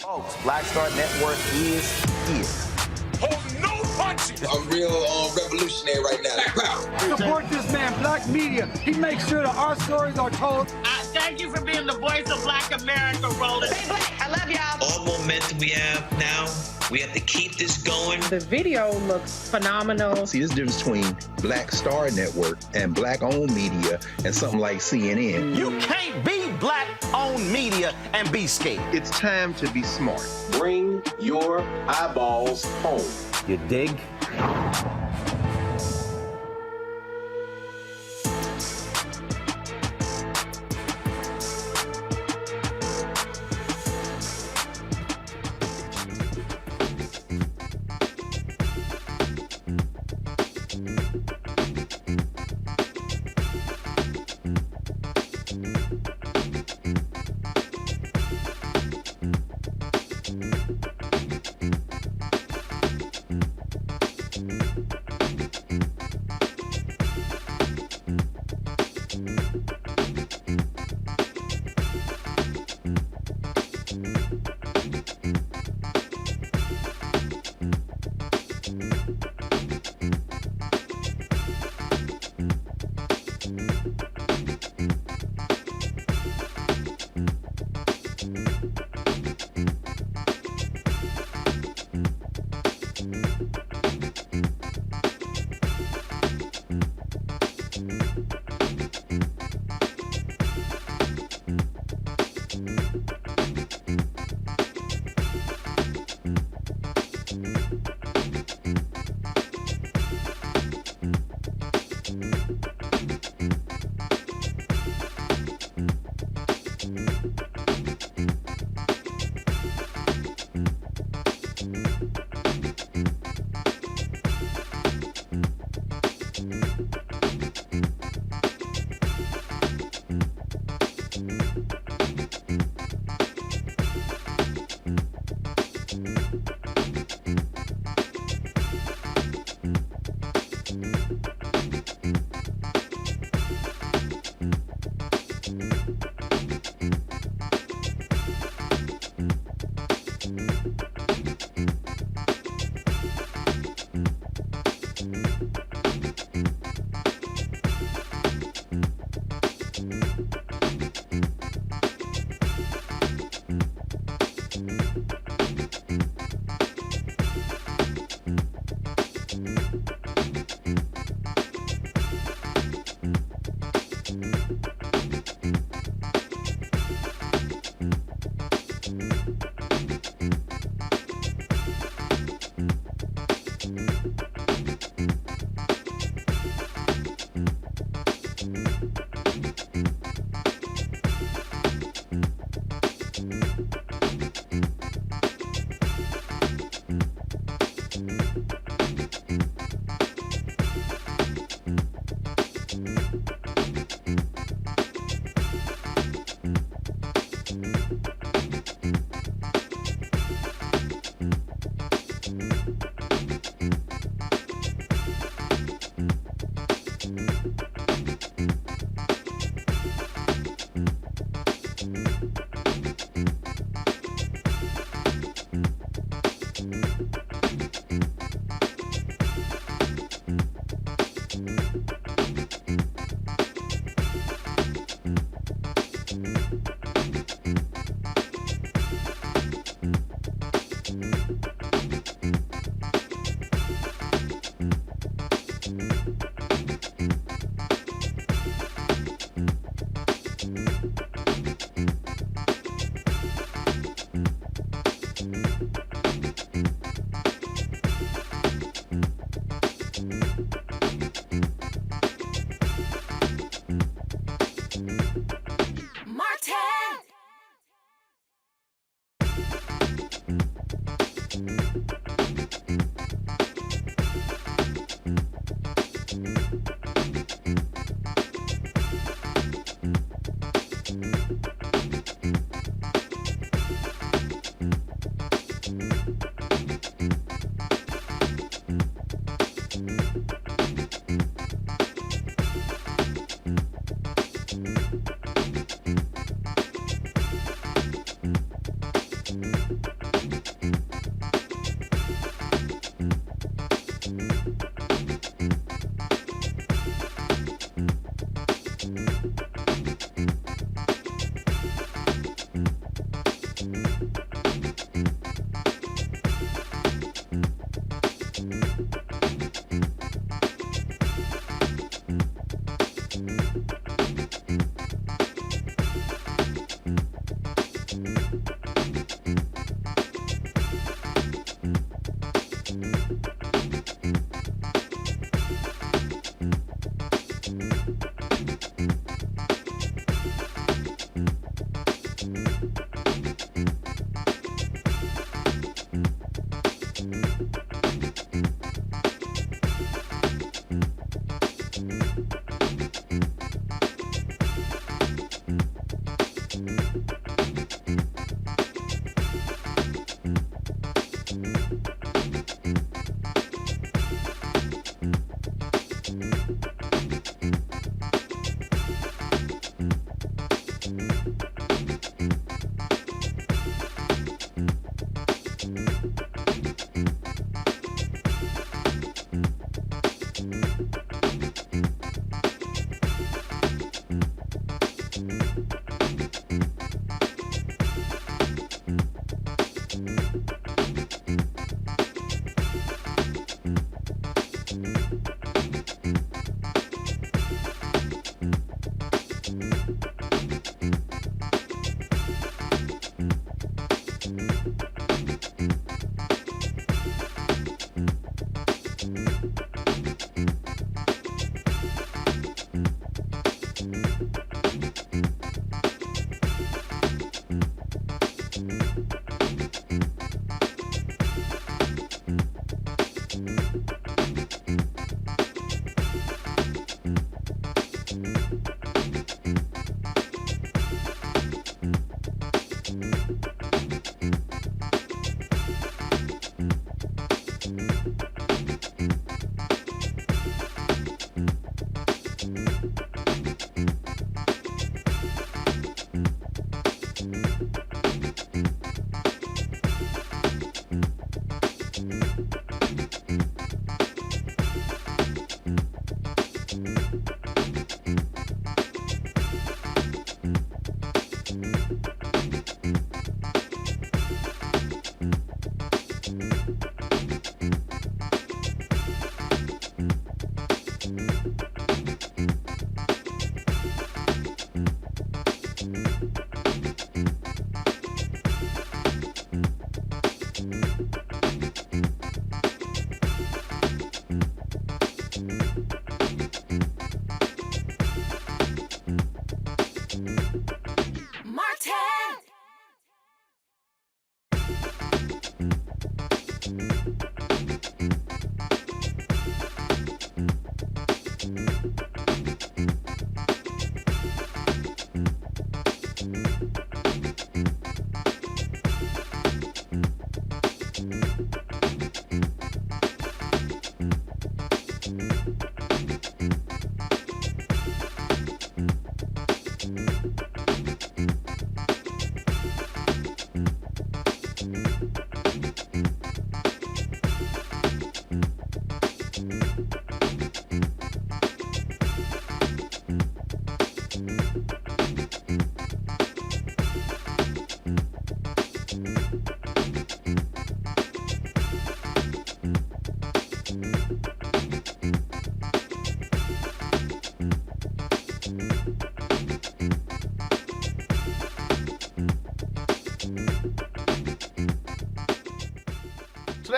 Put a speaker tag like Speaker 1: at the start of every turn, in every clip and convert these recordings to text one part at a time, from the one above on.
Speaker 1: Folks, Black Star Network is here.
Speaker 2: Hold no punches!
Speaker 3: I'm real revolutionary right now. Black power.
Speaker 4: Support this man, Black Media. He makes sure that our stories are told.
Speaker 5: Thank you for being the voice of Black America, Roland.
Speaker 6: Stay black. I love y'all.
Speaker 7: All momentum we have now, we have to keep this going.
Speaker 8: The video looks phenomenal.
Speaker 9: See, this difference between Black Star Network and Black-owned media and something like CNN.
Speaker 1: You can't be Black-owned media and be scared.
Speaker 10: It's time to be smart.
Speaker 11: Bring your eyeballs home.
Speaker 1: You dig?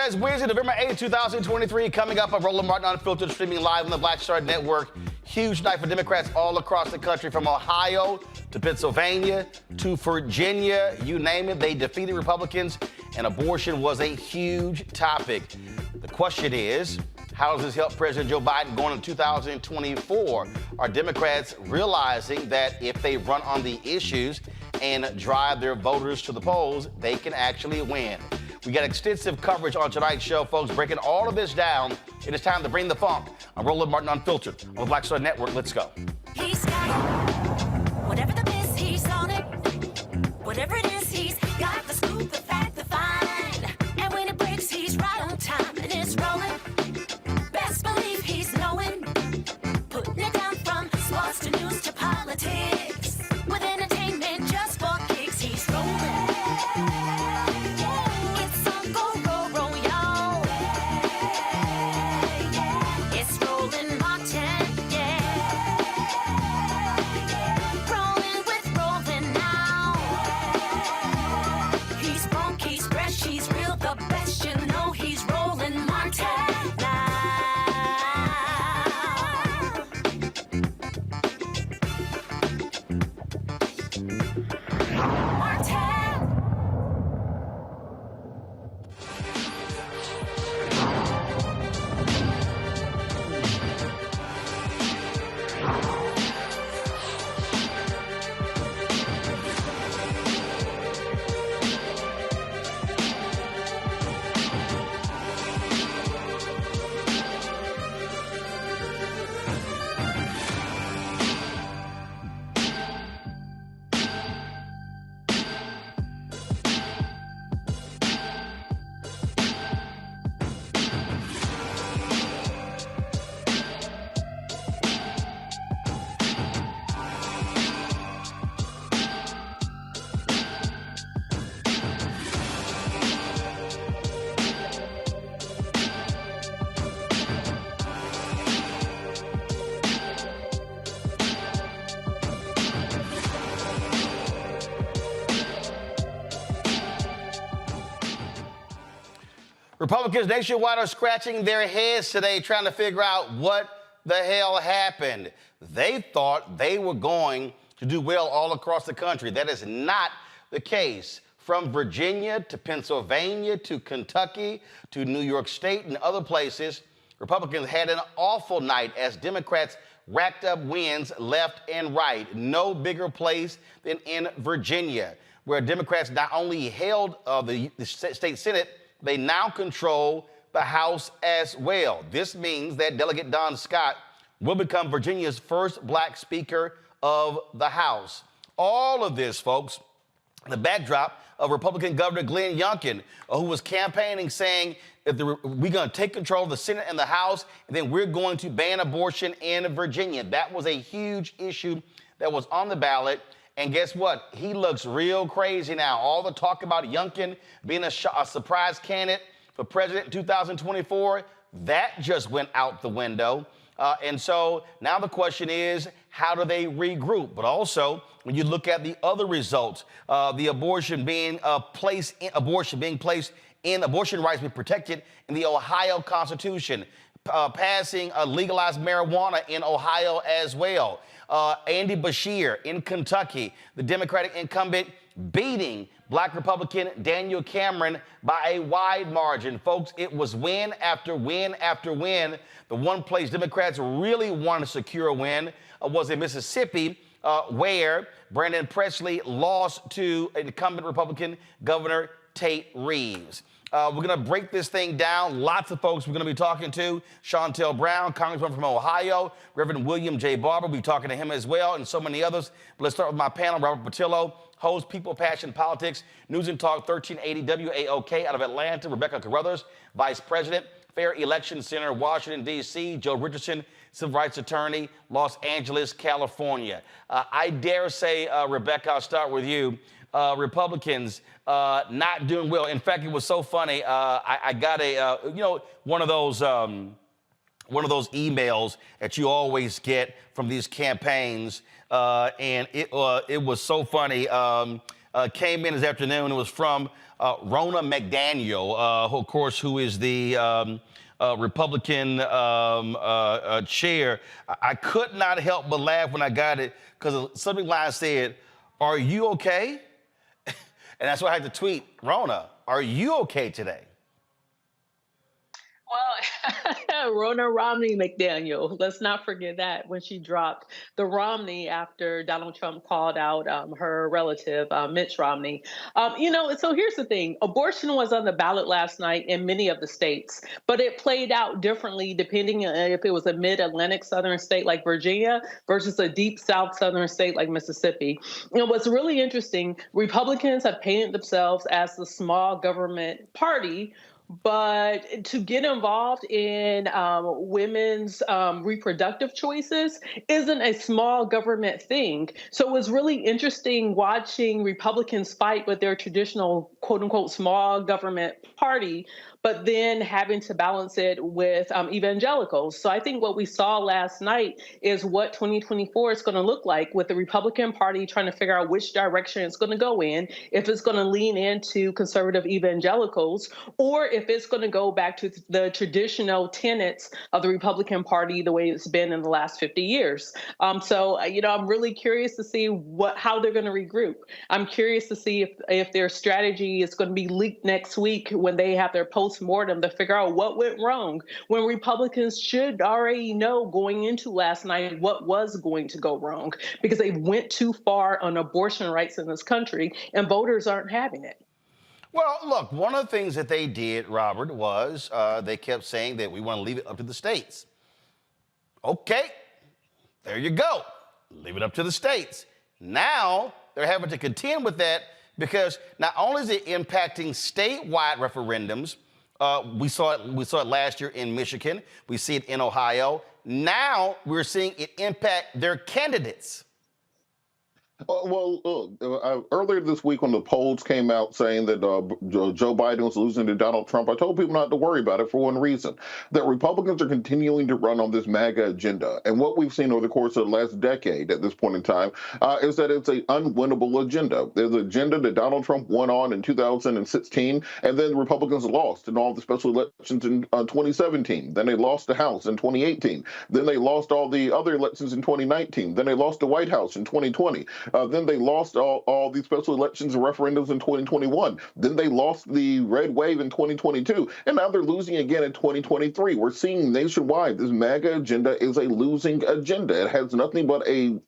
Speaker 1: Today is Wednesday, November 8th, 2023. Coming up on Roland Martin Unfiltered, streaming live on the Black Star Network. Huge night for Democrats all across the country, from Ohio to Pennsylvania to Virginia. You name it, they defeated Republicans, and abortion was a huge topic. The question is, how does this help President Joe Biden going into 2024? Are Democrats realizing that if they run on the issues and drive their voters to the polls, they can actually win? We got extensive coverage on tonight's show, folks, breaking all of this down. It is time to bring the funk. I'm Roland Martin Unfiltered on the Black Star Network. Let's go.
Speaker 6: He's got it. Whatever the biz, he's on it. Whatever it is, he's got the scoop, the fact, the find. And when it breaks, he's right on time and it's rolling. Best believe he's knowing. Putting it down from sports to news to politics. With entertainment just for kicks, he's rolling. It's on go, roll, roll, y'all. It's Roland Martin, yeah. Rolling with Roland now. He's funk, he's fresh, he's real, the best, you know he's Roland Martin now. Martin.
Speaker 1: Republicans nationwide are scratching their heads today trying to figure out what the hell happened. They thought they were going to do well all across the country. That is not the case. From Virginia to Pennsylvania to Kentucky to New York State and other places, Republicans had an awful night as Democrats racked up wins left and right. No bigger place than in Virginia, where Democrats not only held the state Senate, they now control the House as well. This means that Delegate Don Scott will become Virginia's first black Speaker of the House. All of this, folks, the backdrop of Republican Governor Glenn Youngkin, who was campaigning saying, we're going to take control of the Senate and the House, and then we're going to ban abortion in Virginia. That was a huge issue that was on the ballot. And guess what? He looks real crazy now. All the talk about Youngkin being a surprise candidate for president in 2024, that just went out the window. And so now the question is, how do they regroup? But also, when you look at the other results, the abortion rights being protected in the Ohio Constitution, passing legalized marijuana in Ohio as well. Andy Beshear in Kentucky, the Democratic incumbent, beating black Republican Daniel Cameron by a wide margin. Folks, it was win after win after win. The one place Democrats really wanted to secure a win was in Mississippi, where Brandon Presley lost to incumbent Republican Governor Tate Reeves. We're going to break this thing down. Lots of folks we're going to be talking to. Shontel Brown, Congresswoman from Ohio. Reverend William J. Barber, we'll be talking to him as well, and so many others. But let's start with my panel. Robert Patillo, host, People, Passion, Politics, News and Talk 1380 WAOK out of Atlanta. Rebecca Carruthers, Vice President, Fair Election Center, Washington, D.C. Joe Richardson, Civil Rights Attorney, Los Angeles, California. I dare say, Rebecca, I'll start with you. Republicans not doing well. In fact, it was so funny. I got one of those emails that you always get from these campaigns, and it was so funny. came in this afternoon. It was from Ronna McDaniel, who, of course, who is the Republican chair. I could not help but laugh when I got it because the subject line said, "Are you okay?" And that's why I had to tweet, Ronna, are you okay today?
Speaker 8: Well, Ronna Romney McDaniel. Let's not forget that when she dropped the Romney after Donald Trump called out her relative, Mitch Romney. So here's the thing. Abortion was on the ballot last night in many of the states, but it played out differently depending on if it was a mid-Atlantic southern state like Virginia versus a deep South southern state like Mississippi. What's really interesting, Republicans have painted themselves as the small government party, but to get involved in women's reproductive choices isn't a small government thing. So it was really interesting watching Republicans fight with their traditional quote unquote small government party, but then having to balance it with evangelicals. So I think what we saw last night is what 2024 is going to look like, with the Republican Party trying to figure out which direction it's going to go in, if it's going to lean into conservative evangelicals, or if it's going to go back to the traditional tenets of the Republican Party the way it's been in the last 50 years. I'm really curious to see how they're going to regroup. I'm curious to see if their strategy is going to be leaked next week when they have their post-mortem to figure out what went wrong, when Republicans should already know going into last night what was going to go wrong, because they went too far on abortion rights in this country and voters aren't having it.
Speaker 1: Well, look, one of the things that they did, Robert, was they kept saying that we want to leave it up to the states. Okay, there you go. Leave it up to the states. Now they're having to contend with that because not only is it impacting statewide referendums, we saw it last year in Michigan. We see it in Ohio. Now we're seeing it impact their candidates.
Speaker 10: Earlier this week when the polls came out saying that Joe Biden was losing to Donald Trump, I told people not to worry about it for one reason, that Republicans are continuing to run on this MAGA agenda. And what we've seen over the course of the last decade at this point in time is that it's an unwinnable agenda. There's an agenda that Donald Trump won on in 2016, and then the Republicans lost in all the special elections in 2017. Then they lost the House in 2018. Then they lost all the other elections in 2019. Then they lost the White House in 2020. Then they lost all these special elections and referendums in 2021. Then they lost the red wave in 2022. And now they're losing again in 2023. We're seeing nationwide this MAGA agenda is a losing agenda. It has nothing but a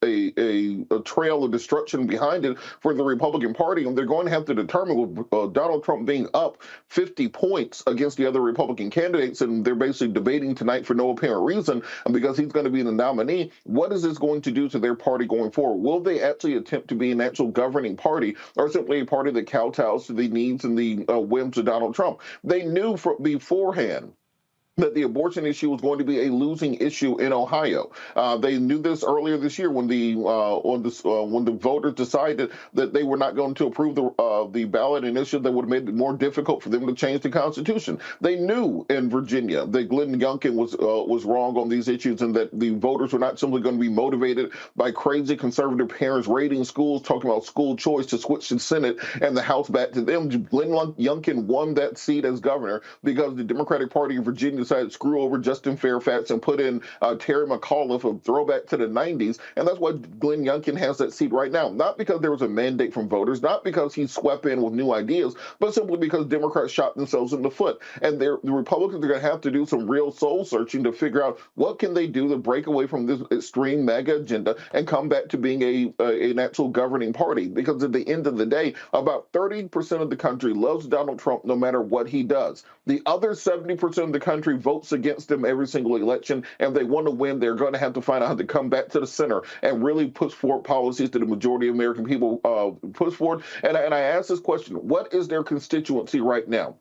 Speaker 10: trail of destruction behind it for the Republican Party. And they're going to have to determine with Donald Trump being up 50 points against the other Republican candidates, and they're basically debating tonight for no apparent reason because he's going to be the nominee. What is this going to do to their party going forward? Will they actually attempt to be an actual governing party, or simply a party that kowtows to the needs and the whims of Donald Trump? They knew beforehand that the abortion issue was going to be a losing issue in Ohio. They knew this earlier this year when the voters decided that they were not going to approve the ballot initiative that would have made it more difficult for them to change the Constitution. They knew in Virginia that Glenn Youngkin was wrong on these issues, and that the voters were not simply going to be motivated by crazy conservative parents raiding schools, talking about school choice, to switch the Senate and the House back to them. Glenn Youngkin won that seat as governor because the Democratic Party of Virginia decided to screw over Justin Fairfax and put in Terry McAuliffe, a throwback to the 90s. And that's why Glenn Youngkin has that seat right now. Not because there was a mandate from voters, not because he swept in with new ideas, but simply because Democrats shot themselves in the foot. And the Republicans are going to have to do some real soul searching to figure out what can they do to break away from this extreme MAGA agenda and come back to being an actual governing party. Because at the end of the day, about 30% of the country loves Donald Trump no matter what he does. The other 70% of the country votes against him every single election, and they want to win. They're going to have to find out how to come back to the center and really push forward policies that the majority of American people push forward. And I ask this question: what is their constituency right now?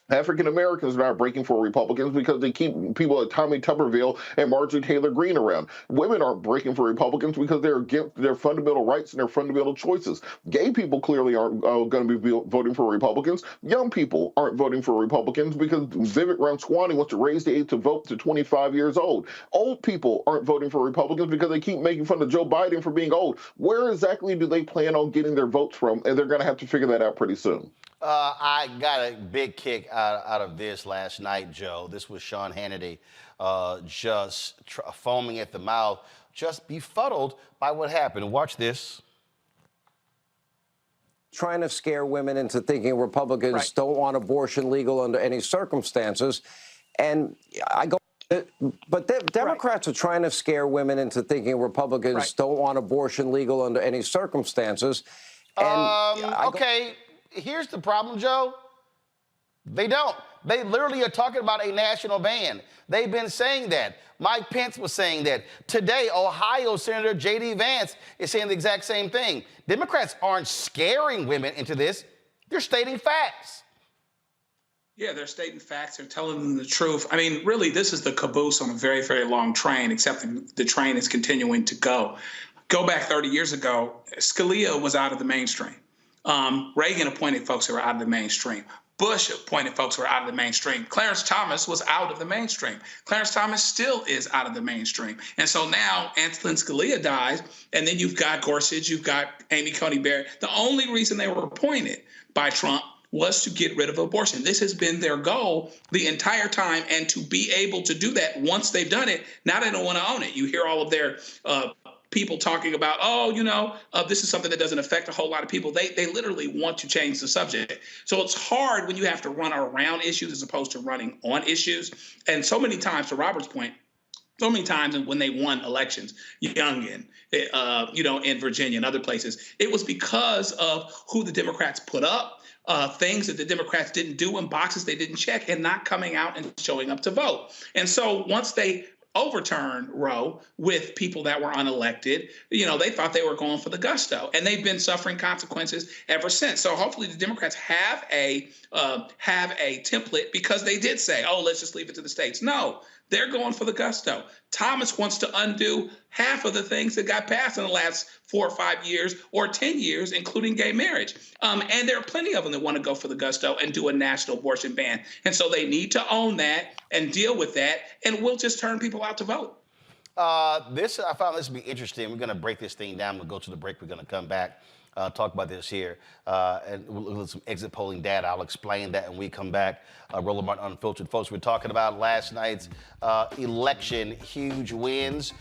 Speaker 10: African Americans are not breaking for Republicans because they keep people like Tommy Tuberville and Marjorie Taylor Greene around. Women aren't breaking for Republicans because they're against their fundamental rights and their fundamental choices. Gay people clearly aren't going to be voting for Republicans. Young people aren't voting for Republicans because Vivek Ramaswamy wants to raise the age to vote to 25 years old. Old people aren't voting for Republicans because they keep making fun of Joe Biden for being old. Where exactly do they plan on getting their votes from? And they're going to have to figure that out pretty soon.
Speaker 1: I got a big kick out of this last night, Joe. This was Sean Hannity just foaming at the mouth, just befuddled by what happened. Watch this.
Speaker 12: Trying to scare women into thinking Republicans don't want abortion legal under any circumstances. And I go, but Democrats are trying to scare women into thinking Republicans don't want abortion legal under any circumstances. And
Speaker 1: okay. Here's the problem, Joe. They don't. They literally are talking about a national ban. They've been saying that. Mike Pence was saying that. Today, Ohio Senator J.D. Vance is saying the exact same thing. Democrats aren't scaring women into this. They're stating facts.
Speaker 13: Yeah, they're stating facts. They're telling them the truth. I mean, really, this is the caboose on a very, very long train, except the train is continuing to go. Go back 30 years ago, Scalia was out of the mainstream. Reagan appointed folks who were out of the mainstream. Bush appointed folks who were out of the mainstream. Clarence Thomas was out of the mainstream. Clarence Thomas still is out of the mainstream. And so now Antonin Scalia dies, and then you've got Gorsuch, you've got Amy Coney Barrett. The only reason they were appointed by Trump was to get rid of abortion. This has been their goal the entire time, and to be able to do that once they've done it, now they don't want to own it. You hear all of their people talking about, this is something that doesn't affect a whole lot of people. They literally want to change the subject. So it's hard when you have to run around issues as opposed to running on issues. And so many times, to Robert's point, so many times when they won elections, Youngin, in Virginia and other places, it was because of who the Democrats put up, things that the Democrats didn't do, and boxes they didn't check, and not coming out and showing up to vote. And so once they overturned Roe with people that were unelected, they thought they were going for the gusto, and they've been suffering consequences ever since. So hopefully the Democrats have a template, because they did say, let's just leave it to the states. No, they're going for the gusto. Thomas wants to undo half of the things that got passed in the last 4 or 5 years or 10 years, including gay marriage. And there are plenty of them that want to go for the gusto and do a national abortion ban. And so they need to own that and deal with that, and we'll just turn people out to vote.
Speaker 1: I found this to be interesting. We're going to break this thing down. We'll go to the break. We're going to come back, talk about this here, and we'll look at some exit polling data. I'll explain that when we come back. Roland Martin Unfiltered. Folks, we're talking about last night's election. Huge wins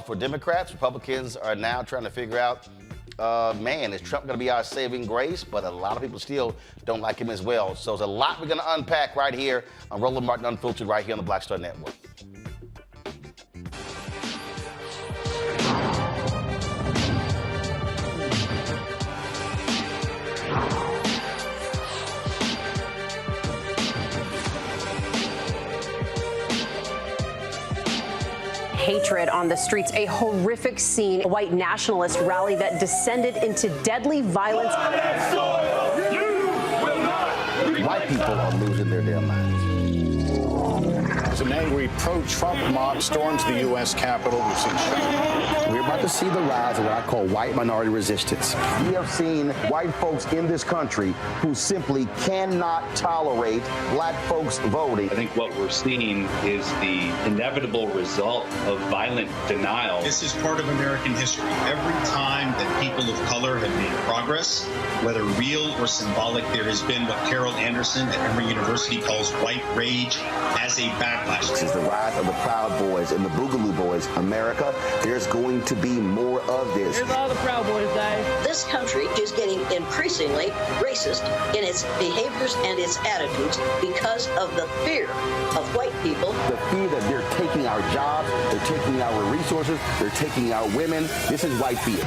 Speaker 1: for Democrats. Republicans are now trying to figure out, is Trump going to be our saving grace? But a lot of people still don't like him as well. So there's a lot we're going to unpack right here on Roland Martin Unfiltered, right here on the Black Star Network.
Speaker 14: Hatred on the streets, a horrific scene, a white nationalist rally that descended into deadly violence.
Speaker 1: White people are losing their damn minds.
Speaker 15: An angry pro-Trump mob storms the U.S. Capitol.
Speaker 1: We're about to see the rise of what I call white minority resistance. We have seen white folks in this country who simply cannot tolerate black folks voting.
Speaker 16: I think what we're seeing is the inevitable result of violent denial.
Speaker 17: This is part of American history. Every time that people of color have made progress, whether real or symbolic, there has been what Carol Anderson at Emory University calls white rage as a backlash.
Speaker 1: This is the rise of the Proud Boys and the Boogaloo Boys. America, there's going to be more of this.
Speaker 18: Here's all the Proud Boys, Dave.
Speaker 19: This country is getting increasingly racist in its behaviors and its attitudes because of the fear of white people.
Speaker 1: The fear that they're taking our jobs, they're taking our resources, they're taking our women. This is white fear.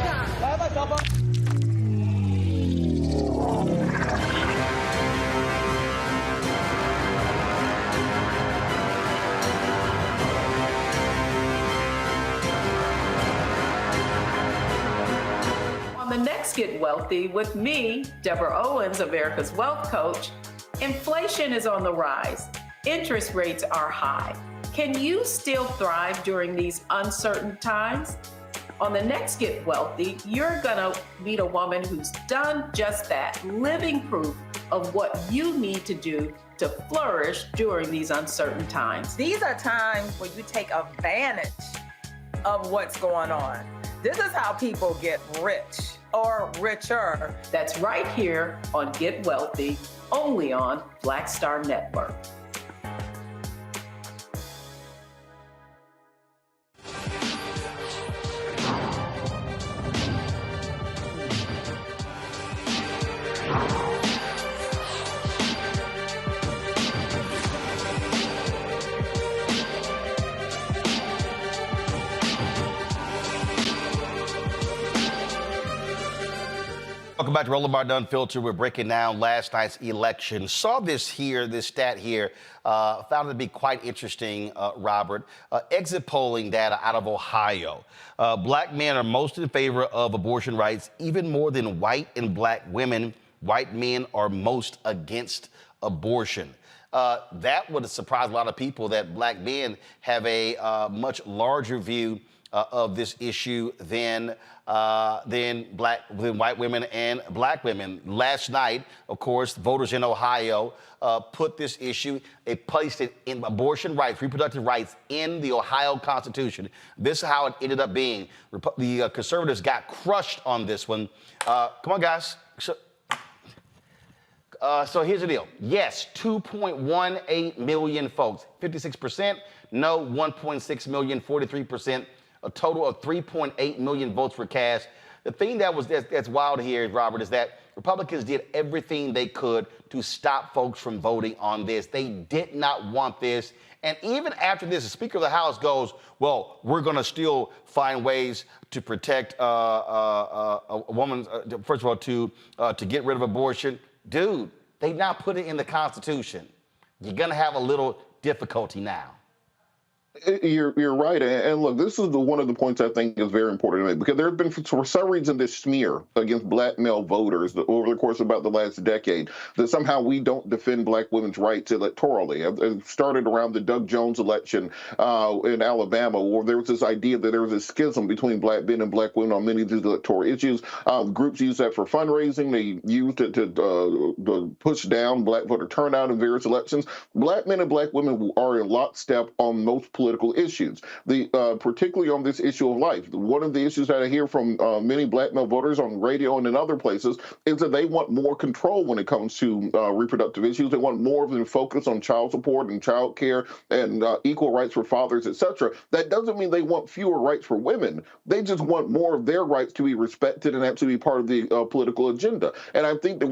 Speaker 20: On the next Get Wealthy with me, Deborah Owens, America's Wealth Coach,
Speaker 18: Inflation is on the rise. Interest rates are high. Can you still thrive during these uncertain times? On the next Get Wealthy, you're gonna meet a woman who's done just that, living proof of what you need to do to flourish during these uncertain times.
Speaker 20: These are times where you take advantage of what's going on. This is how people get rich or richer.
Speaker 18: That's right here on Get Wealthy, only on Black Star Network.
Speaker 1: Welcome back to Roland Martin Unfiltered. We're breaking down last night's election. Saw this here, this stat here, found it to be quite interesting, Robert. Exit polling data out of Ohio. Black men are most in favor of abortion rights, even more than white and black women. White men are most against abortion. That would surprise a lot of people that black men have a much larger view of this issue than white women and black women. Last night, of course, voters in Ohio put this issue, they placed it in abortion rights, reproductive rights in the Ohio Constitution. This is how it ended up being. The conservatives got crushed on this one. Come on, guys. So here's the deal. Yes, 2.18 million folks, 56%. No, 1.6 million, 43%. A total of 3.8 million votes were cast. The thing that's wild here, Robert, is that Republicans did everything they could to stop folks from voting on this. They did not want this. And even after this, the Speaker of the House goes, well, we're going to still find ways to protect a woman, first of all, to get rid of abortion. Dude, they now put it in the Constitution. You're going to have a little difficulty now.
Speaker 10: You're right, and look, this is one of the points I think is very important to make, because there have been, for some reason, this smear against black male voters over the course of about the last decade, that somehow we don't defend black women's rights electorally. It started around the Doug Jones election in Alabama, where there was this idea that there was a schism between black men and black women on many of these electoral issues. Groups used that for fundraising. They used it to push down black voter turnout in various elections. Black men and black women are in lockstep on most political issues, particularly on this issue of life. One of the issues that I hear from many black male voters on radio and in other places is that they want more control when it comes to reproductive issues. They want more of them focus on child support and child care and equal rights for fathers, etc. That doesn't mean they want fewer rights for women. They just want more of their rights to be respected and actually be part of the political agenda. And I think that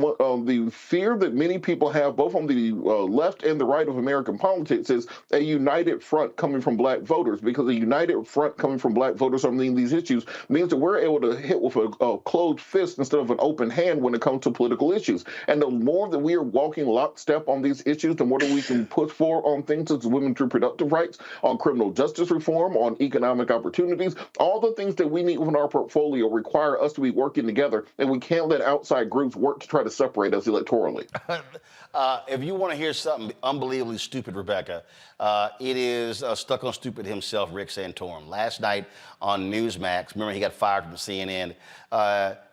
Speaker 10: the fear that many people have, both on the left and the right of American politics, is a united front coming from black voters, because a united front coming from black voters on these issues means that we're able to hit with a closed fist instead of an open hand when it comes to political issues. And the more that we are walking lockstep on these issues, the more that we can push for on things such as women's reproductive rights, on criminal justice reform, on economic opportunities. All the things that we need within our portfolio require us to be working together, and we can't let outside groups work to try to separate us electorally.
Speaker 1: If you want to hear something unbelievably stupid, Rebecca, it is stuck on stupid himself, Rick Santorum. Last night on Newsmax, remember he got fired from CNN.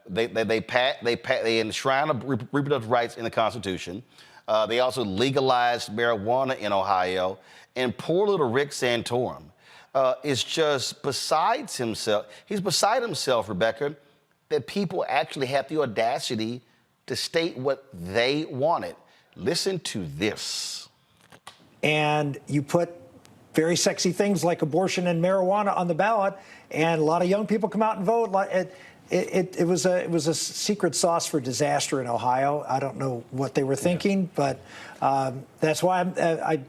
Speaker 1: They enshrined reproductive rights in the Constitution. They also legalized marijuana in Ohio. And poor little Rick Santorum is just besides himself. He's beside himself, Rebecca, that people actually have the audacity to state what they wanted. Listen to this.
Speaker 21: And you put very sexy things like abortion and marijuana on the ballot, and a lot of young people come out and vote. It was a secret sauce for disaster in Ohio. I don't know what they were thinking, but that's why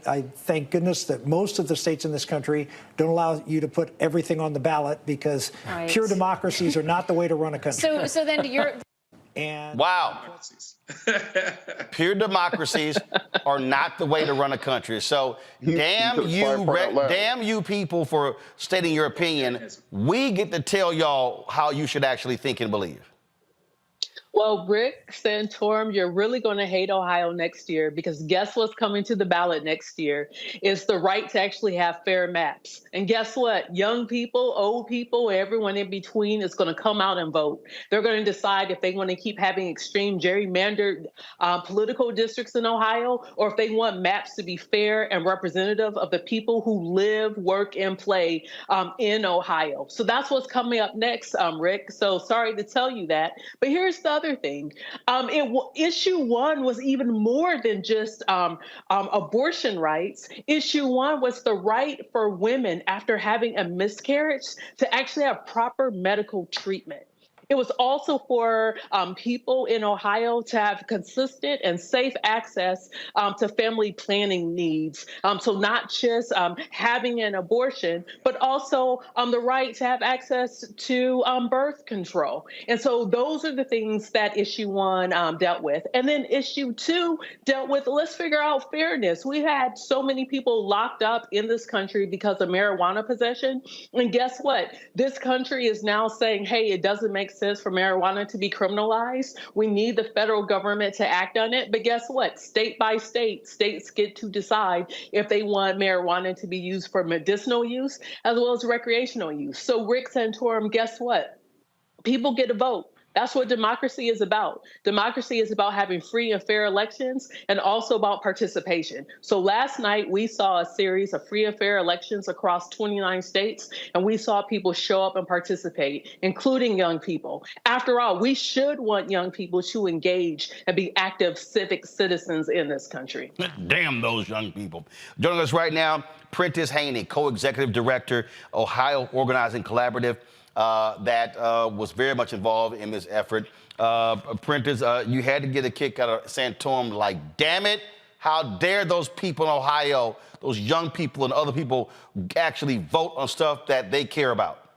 Speaker 21: I thank goodness that most of the states in this country don't allow you to put everything on the ballot, because pure democracies are not the way to run a country.
Speaker 22: So then you're.
Speaker 21: And
Speaker 1: wow. Pure democracies are not the way to run a country. So damn you people for stating your opinion. We get to tell y'all how you should actually think and believe.
Speaker 8: Well, Rick Santorum, you're really going to hate Ohio next year because guess what's coming to the ballot next year? It's the right to actually have fair maps. And guess what? Young people, old people, everyone in between is going to come out and vote. They're going to decide if they want to keep having extreme gerrymandered political districts in Ohio, or if they want maps to be fair and representative of the people who live, work, and play in Ohio. So that's what's coming up next, Rick. So sorry to tell you that. But here's the other thing. Issue one was even more than just abortion rights. Issue one was the right for women after having a miscarriage to actually have proper medical treatment. It was also for people in Ohio to have consistent and safe access to family planning needs. So not just having an abortion, but also the right to have access to birth control. And so those are the things that issue one dealt with. And then issue two dealt with, let's figure out fairness. We had so many people locked up in this country because of marijuana possession. And guess what? This country is now saying, hey, it doesn't make sense for marijuana to be criminalized. We need the federal government to act on it. But guess what? State by state, states get to decide if they want marijuana to be used for medicinal use as well as recreational use. So Rick Santorum, guess what? People get a vote. That's what democracy is about. Democracy is about having free and fair elections and also about participation. So last night we saw a series of free and fair elections across 29 states, and we saw people show up and participate, including young people. After all, we should want young people to engage and be active civic citizens in this country.
Speaker 1: Damn those young people. Joining us right now, Prentice Haney, co-executive director, Ohio Organizing Collaborative. That was very much involved in this effort. Prentice, you had to get a kick out of Santorum, like, damn it, how dare those people in Ohio, those young people and other people actually vote on stuff that they care about?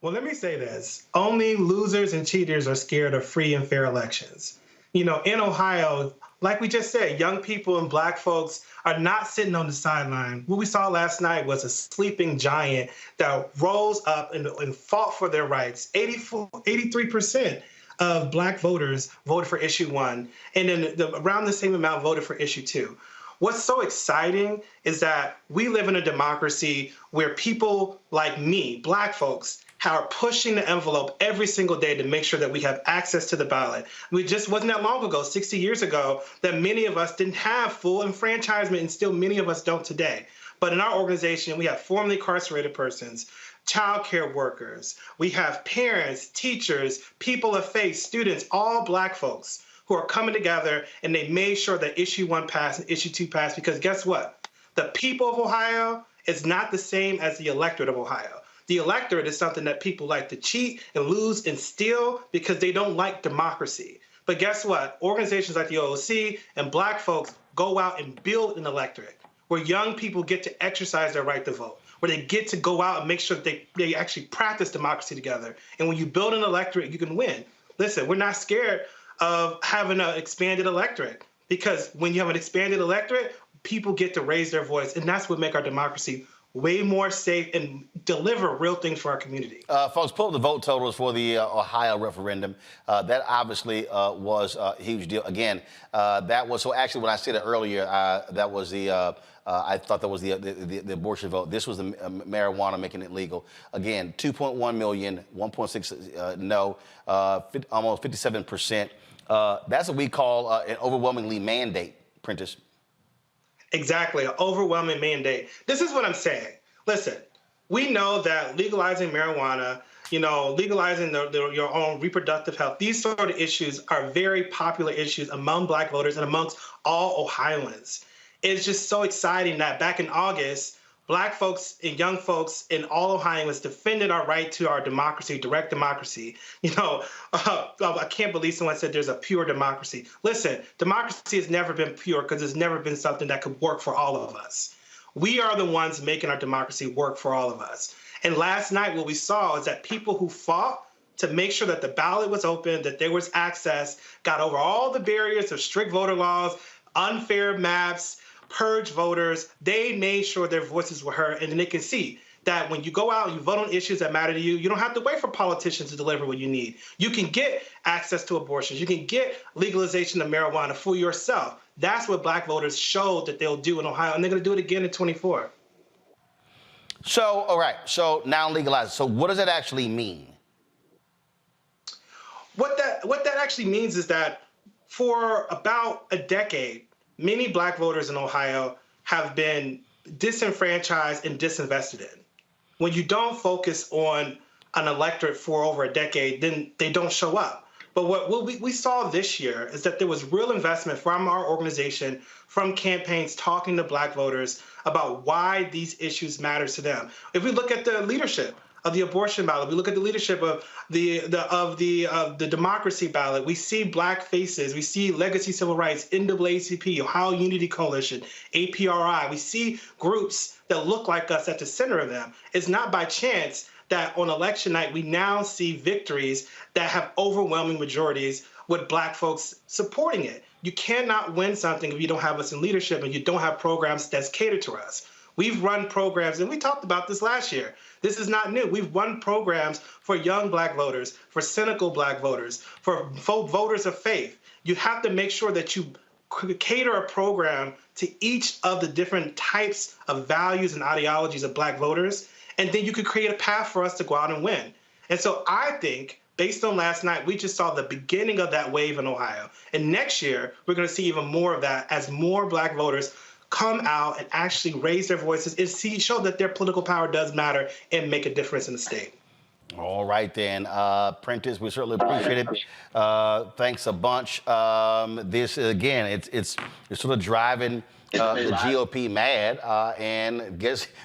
Speaker 2: Well, let me say this. Only losers and cheaters are scared of free and fair elections. You know, in Ohio, like we just said, young people and black folks are not sitting on the sideline. What we saw last night was a sleeping giant that rose up and fought for their rights. 83% of black voters voted for issue one, and then around the same amount voted for issue two. What's so exciting is that we live in a democracy where people like me, black folks, are pushing the envelope every single day to make sure that we have access to the ballot. It just wasn't that long ago, 60 years ago, that many of us didn't have full enfranchisement, and still many of us don't today. But in our organization, we have formerly incarcerated persons, child care workers, we have parents, teachers, people of faith, students, all black folks who are coming together, and they made sure that issue one passed and issue two passed, because guess what? The people of Ohio is not the same as the electorate of Ohio. The electorate is something that people like to cheat and lose and steal because they don't like democracy. But guess what? Organizations like the OOC and black folks go out and build an electorate where young people get to exercise their right to vote, where they get to go out and make sure that they actually practice democracy together. And when you build an electorate, you can win. Listen, we're not scared of having an expanded electorate, because when you have an expanded electorate, people get to raise their voice, and that's what makes our democracy way more safe and deliver real things for our community.
Speaker 1: Folks, pull up the vote totals for the Ohio referendum. That obviously was a huge deal. Again, that was, so actually when I said it earlier, that was the, I thought that was the abortion vote. This was the marijuana making it legal. Again, 2.1 million, 1.6 no, almost 57%. That's what we call an overwhelmingly mandate, Prentice.
Speaker 2: Exactly, an overwhelming mandate. This is what I'm saying. Listen, we know that legalizing marijuana, you know, legalizing your own reproductive health, these sort of issues are very popular issues among black voters and amongst all Ohioans. It's just so exciting that back in August, black folks and young folks in all Ohioans defended our right to our democracy, direct democracy. You know, I can't believe someone said there's a pure democracy. Listen, democracy has never been pure because it's never been something that could work for all of us. We are the ones making our democracy work for all of us. And last night, what we saw is that people who fought to make sure that the ballot was open, that there was access, got over all the barriers of strict voter laws, unfair maps, purge voters. They made sure their voices were heard, and then they can see that when you go out and you vote on issues that matter to you, you don't have to wait for politicians to deliver what you need. You can get access to abortions. You can get legalization of marijuana for yourself. That's what black voters showed that they'll do in Ohio, and they're going to do it again in 24.
Speaker 1: So, all right, so now legalized. So what does that actually mean?
Speaker 2: What that actually means is that for about a decade, many black voters in Ohio have been disenfranchised and disinvested in. When you don't focus on an electorate for over a decade, then they don't show up. But what we saw this year is that there was real investment from our organization, from campaigns talking to black voters about why these issues matter to them. If we look at the leadership of the abortion ballot, we look at the leadership of the democracy ballot, we see black faces, we see Legacy Civil Rights, NAACP, Ohio Unity Coalition, APRI. We see groups that look like us at the center of them. It's not by chance that on election night, we now see victories that have overwhelming majorities with black folks supporting it. You cannot win something if you don't have us in leadership and you don't have programs that's catered to us. We've run programs, and we talked about this last year. This is not new. We've run programs for young black voters, for cynical black voters, for voters of faith. You have to make sure that you cater a program to each of the different types of values and ideologies of black voters, and then you could create a path for us to go out and win. And so I think, based on last night, we just saw the beginning of that wave in Ohio. And next year, we're going to see even more of that as more black voters come out and actually raise their voices and show that their political power does matter and make a difference in the state.
Speaker 1: All right, then. Prentice, we certainly appreciate it. Thanks a bunch. This, again, it's sort of driving the GOP mad, and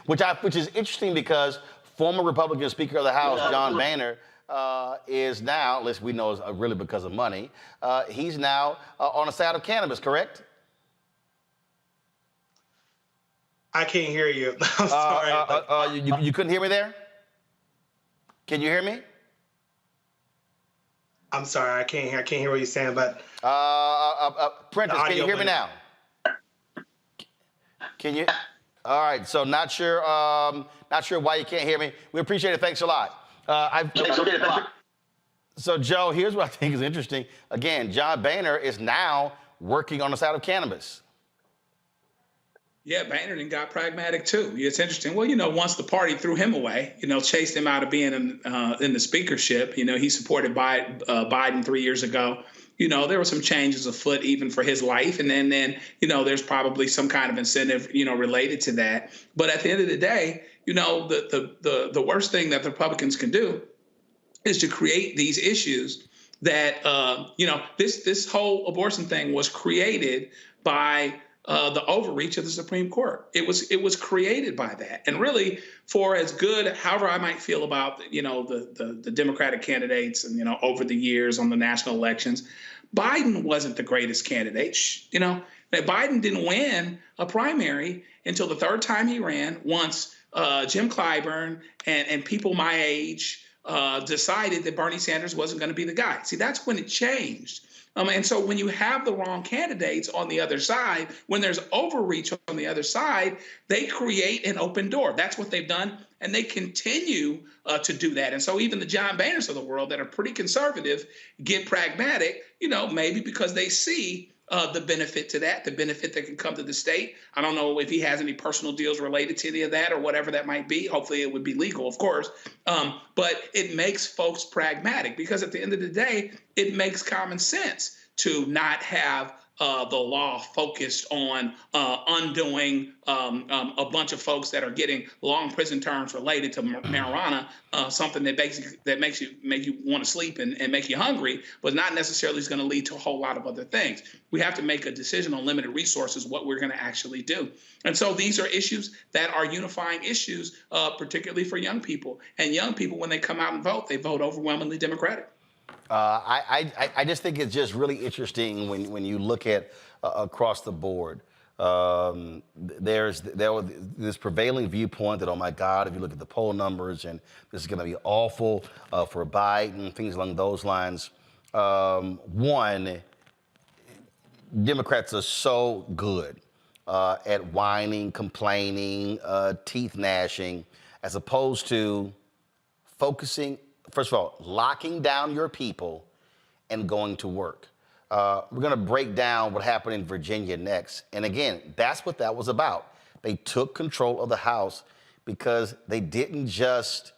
Speaker 1: which is interesting because former Republican Speaker of the House, John Boehner, is now, at least we know is really because of money, he's now on the side of cannabis, correct?
Speaker 2: I can't hear you. I'm sorry.
Speaker 1: You couldn't hear me there? Can you hear me?
Speaker 2: I'm sorry, I can't hear what you're saying, but
Speaker 1: Prentice, can you hear me now? Can you? All right, so not sure why you can't hear me. We appreciate it. Thanks a lot. So Joe, here's what I think is interesting. Again, John Boehner is now working on the side of cannabis.
Speaker 13: Yeah, Boehner got pragmatic too. It's interesting. Well, once the party threw him away, chased him out of being in the speakership, he supported Biden 3 years ago. There were some changes afoot even for his life. And then there's probably some kind of incentive, related to that. But at the end of the day, the worst thing that the Republicans can do is to create these issues that, this whole abortion thing was created by the overreach of the Supreme Court. It was created by that. And really, for as good, however I might feel about, the Democratic candidates and, over the years on the national elections, Biden wasn't the greatest candidate. Biden didn't win a primary until the third time he ran, once Jim Clyburn and people my age decided that Bernie Sanders wasn't going to be the guy. See, that's when it changed. And so when you have the wrong candidates on the other side, when there's overreach on the other side, they create an open door. That's what they've done, and they continue to do that. And so even the John Boehners of the world that are pretty conservative get pragmatic, maybe because they see the benefit to that, the benefit that can come to the state. I don't know if he has any personal deals related to any of that or whatever that might be. Hopefully it would be legal, of course. But it makes folks pragmatic because at the end of the day, it makes common sense to not have the law focused on undoing a bunch of folks that are getting long prison terms related to marijuana, something that makes you want to sleep and make you hungry, but not necessarily is going to lead to a whole lot of other things. We have to make a decision on limited resources, what we're going to actually do. And so these are issues that are unifying issues, particularly for young people. And young people, when they come out and vote, they vote overwhelmingly Democratic.
Speaker 1: I just think it's just really interesting when you look at across the board. There's this prevailing viewpoint that, oh my God, if you look at the poll numbers and this is going to be awful for Biden, things along those lines. One, Democrats are so good at whining, complaining, teeth gnashing, as opposed to focusing, first of all, locking down your people and going to work. We're going to break down what happened in Virginia next. And again, that's what that was about. They took control of the House because they didn't just,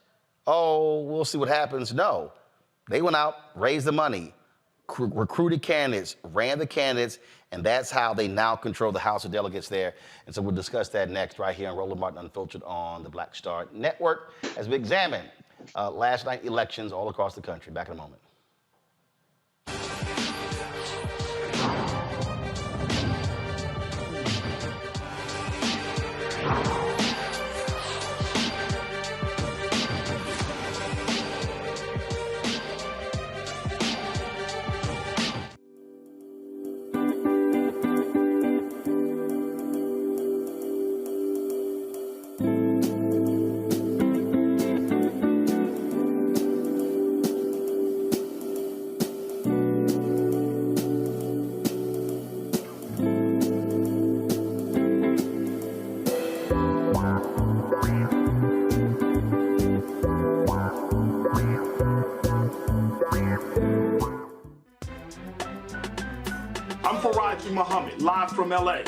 Speaker 1: oh, we'll see what happens. No, they went out, raised the money, recruited candidates, ran the candidates, and that's how they now control the House of Delegates there. And so we'll discuss that next right here on Roland Martin Unfiltered on the Black Star Network as we examine last night elections all across the country. Back in a moment.
Speaker 3: Muhammad, live from LA.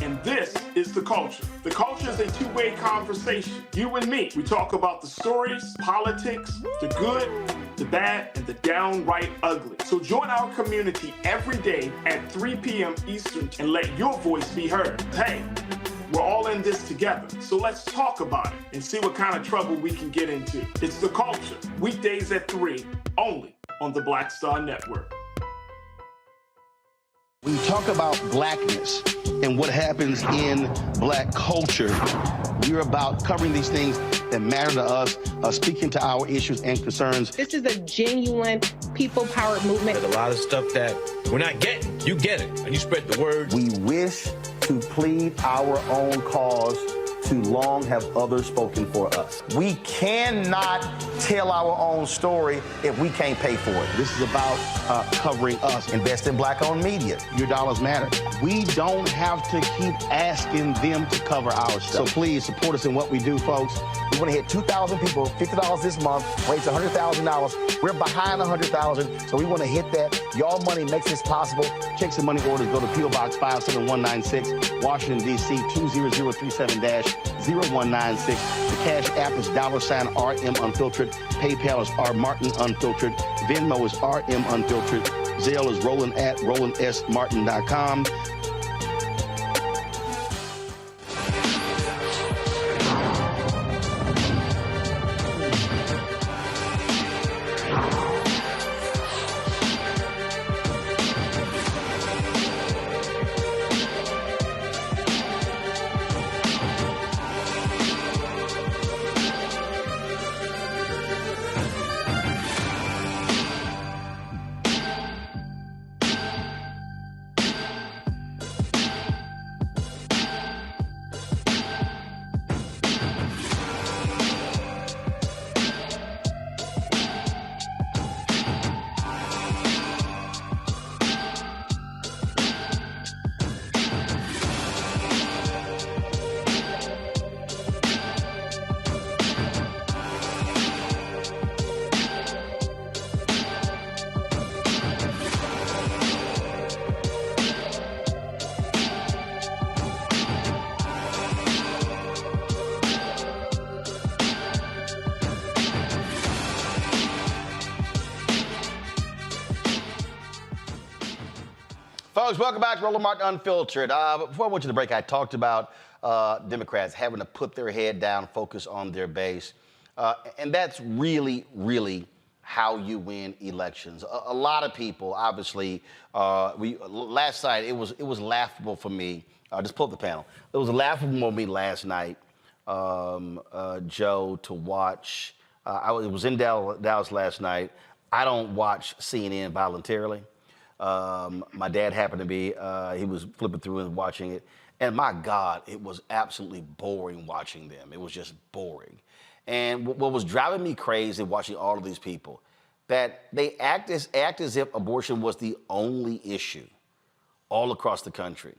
Speaker 3: And this is The Culture. The Culture is a two-way conversation. You and me. We talk about the stories, politics, the good, the bad, and the downright ugly. So join our community every day at 3 p.m. Eastern and let your voice be heard. Hey, we're all in this together. So let's talk about it and see what kind of trouble we can get into. It's The Culture, weekdays at 3, only on the Black Star Network.
Speaker 1: When you talk about blackness and what happens in black culture, we're about covering these things that matter to us, speaking to our issues and concerns.
Speaker 22: This is a genuine people-powered movement.
Speaker 23: There's a lot of stuff that we're not getting. You get it, and you spread the word.
Speaker 1: We wish to plead our own cause. Too long have others spoken for us. We cannot tell our own story if we can't pay for it. This is about covering us. Invest in black-owned media. Your dollars matter. We don't have to keep asking them to cover our stuff. So please support us in what we do, folks. We want to hit 2,000 people, $50 this month, raise $100,000. We're behind $100,000, so we want to hit that. Y'all money makes this possible. Checks and money orders go to P.O. Box 57196, Washington, D.C. 20037-0196. The Cash App is $RM Unfiltered. PayPal is R Martin Unfiltered. Venmo is RM Unfiltered. Zelle is Roland at RolandSMartin.com. Folks, welcome back to Roland Martin Unfiltered. Before I went to the break, I talked about Democrats having to put their head down, focus on their base. And that's really, really how you win elections. A lot of people, obviously, last night, it was laughable for me. Just pull up the panel. It was laughable for me last night, Joe, to watch. I was in Dallas last night. I don't watch CNN voluntarily. My dad happened to be, he was flipping through and watching it. And my God, it was absolutely boring watching them. It was just boring. And what was driving me crazy watching all of these people, that they act as if abortion was the only issue all across the country.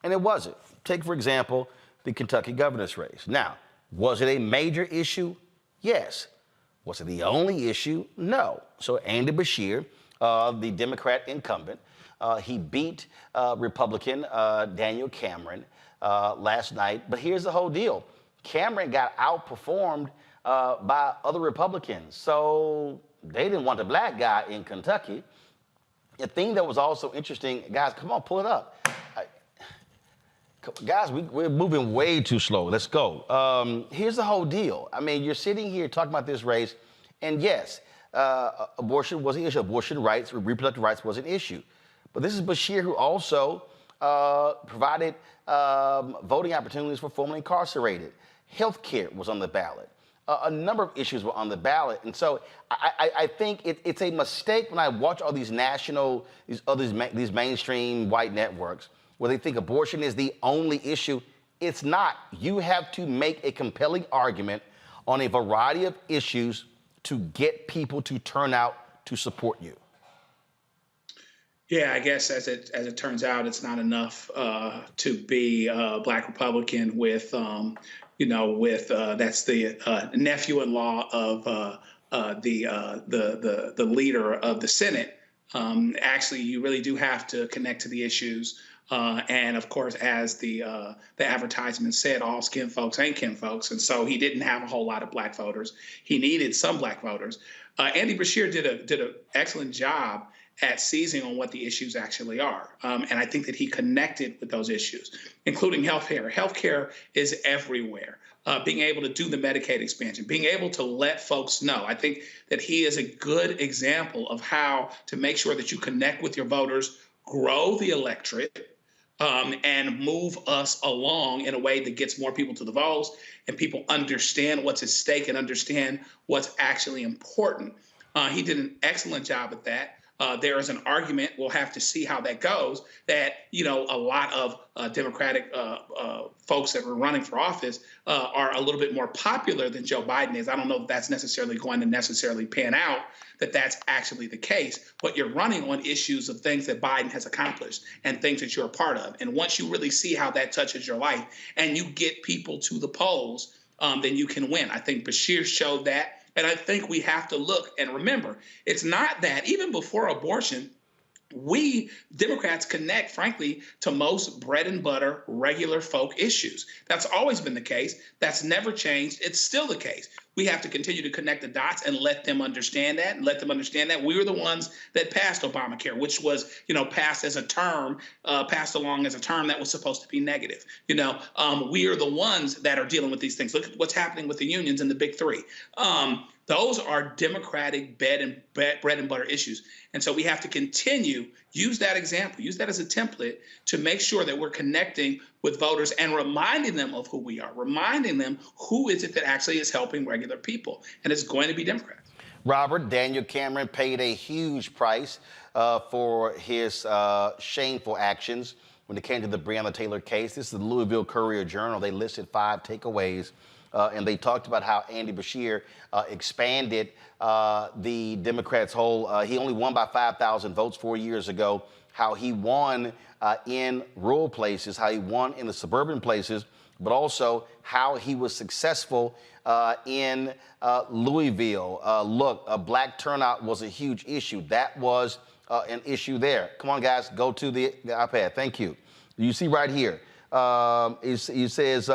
Speaker 1: And it wasn't. Take, for example, the Kentucky governor's race. Now, Was it a major issue? Yes. Was it the only issue? No. So Andy Beshear, the Democrat incumbent, he beat Republican Daniel Cameron last night. But here's the whole deal. Cameron got outperformed by other Republicans. So they didn't want the black guy in Kentucky. The thing that was also interesting, guys, come on, pull it up. Guys, we're moving way too slow. Let's go. Here's the whole deal. I mean, you're sitting here talking about this race, and yes, abortion was an issue. Abortion rights, reproductive rights was an issue. But this is Beshear who also provided voting opportunities for formerly incarcerated. Health care was on the ballot. A number of issues were on the ballot. And so I think it's a mistake when I watch all these these mainstream white networks where they think abortion is the only issue. It's not. You have to make a compelling argument on a variety of issues to get people to turn out to support you.
Speaker 13: Yeah, I guess as it turns out, it's not enough to be a Black Republican with, that's the nephew-in-law of the leader of the Senate. Actually, you really do have to connect to the issues. And of course, as the advertisement said, all skin folks ain't kin folks. And so he didn't have a whole lot of black voters. He needed some black voters. Andy Beshear did an excellent job at seizing on what the issues actually are. And I think that he connected with those issues, including healthcare. Healthcare is everywhere. Being able to do the Medicaid expansion, being able to let folks know. I think that he is a good example of how to make sure that you connect with your voters, grow the electorate, and move us along in a way that gets more people to the polls and people understand what's at stake and understand what's actually important. He did an excellent job at that. There is an argument, we'll have to see how that goes, that, a lot of Democratic folks that were running for office are a little bit more popular than Joe Biden is. I don't know if that's necessarily going to necessarily pan out, that that's actually the case, but you're running on issues of things that Biden has accomplished and things that you're a part of. And once you really see how that touches your life and you get people to the polls, then you can win. I think Beshear showed that. And I think we have to look and remember, it's not that even before abortion, we Democrats connect, frankly, to most bread and butter, regular folk issues. That's always been the case. That's never changed. It's still the case. We have to continue to connect the dots and let them understand that, we were the ones that passed Obamacare, which was, passed as a term, passed along as a term that was supposed to be negative. We are the ones that are dealing with these things. Look at what's happening with the unions and the big three. Those are Democratic bread and butter issues. And so we have to continue, use that example, use that as a template to make sure that we're connecting with voters and reminding them of who we are, reminding them who is it that actually is helping regular people. And it's going to be Democrats.
Speaker 1: Robert, Daniel Cameron paid a huge price for his shameful actions when it came to the Breonna Taylor case. This is the Louisville Courier-Journal. They listed 5 takeaways. And they talked about how Andy Beshear expanded the Democrats' he only won by 5,000 votes 4 years ago, how he won in rural places, how he won in the suburban places, but also how he was successful in Louisville. Look, a black turnout was a huge issue. That was an issue there. Come on, guys, go to the iPad. Thank you. You see right here, it says,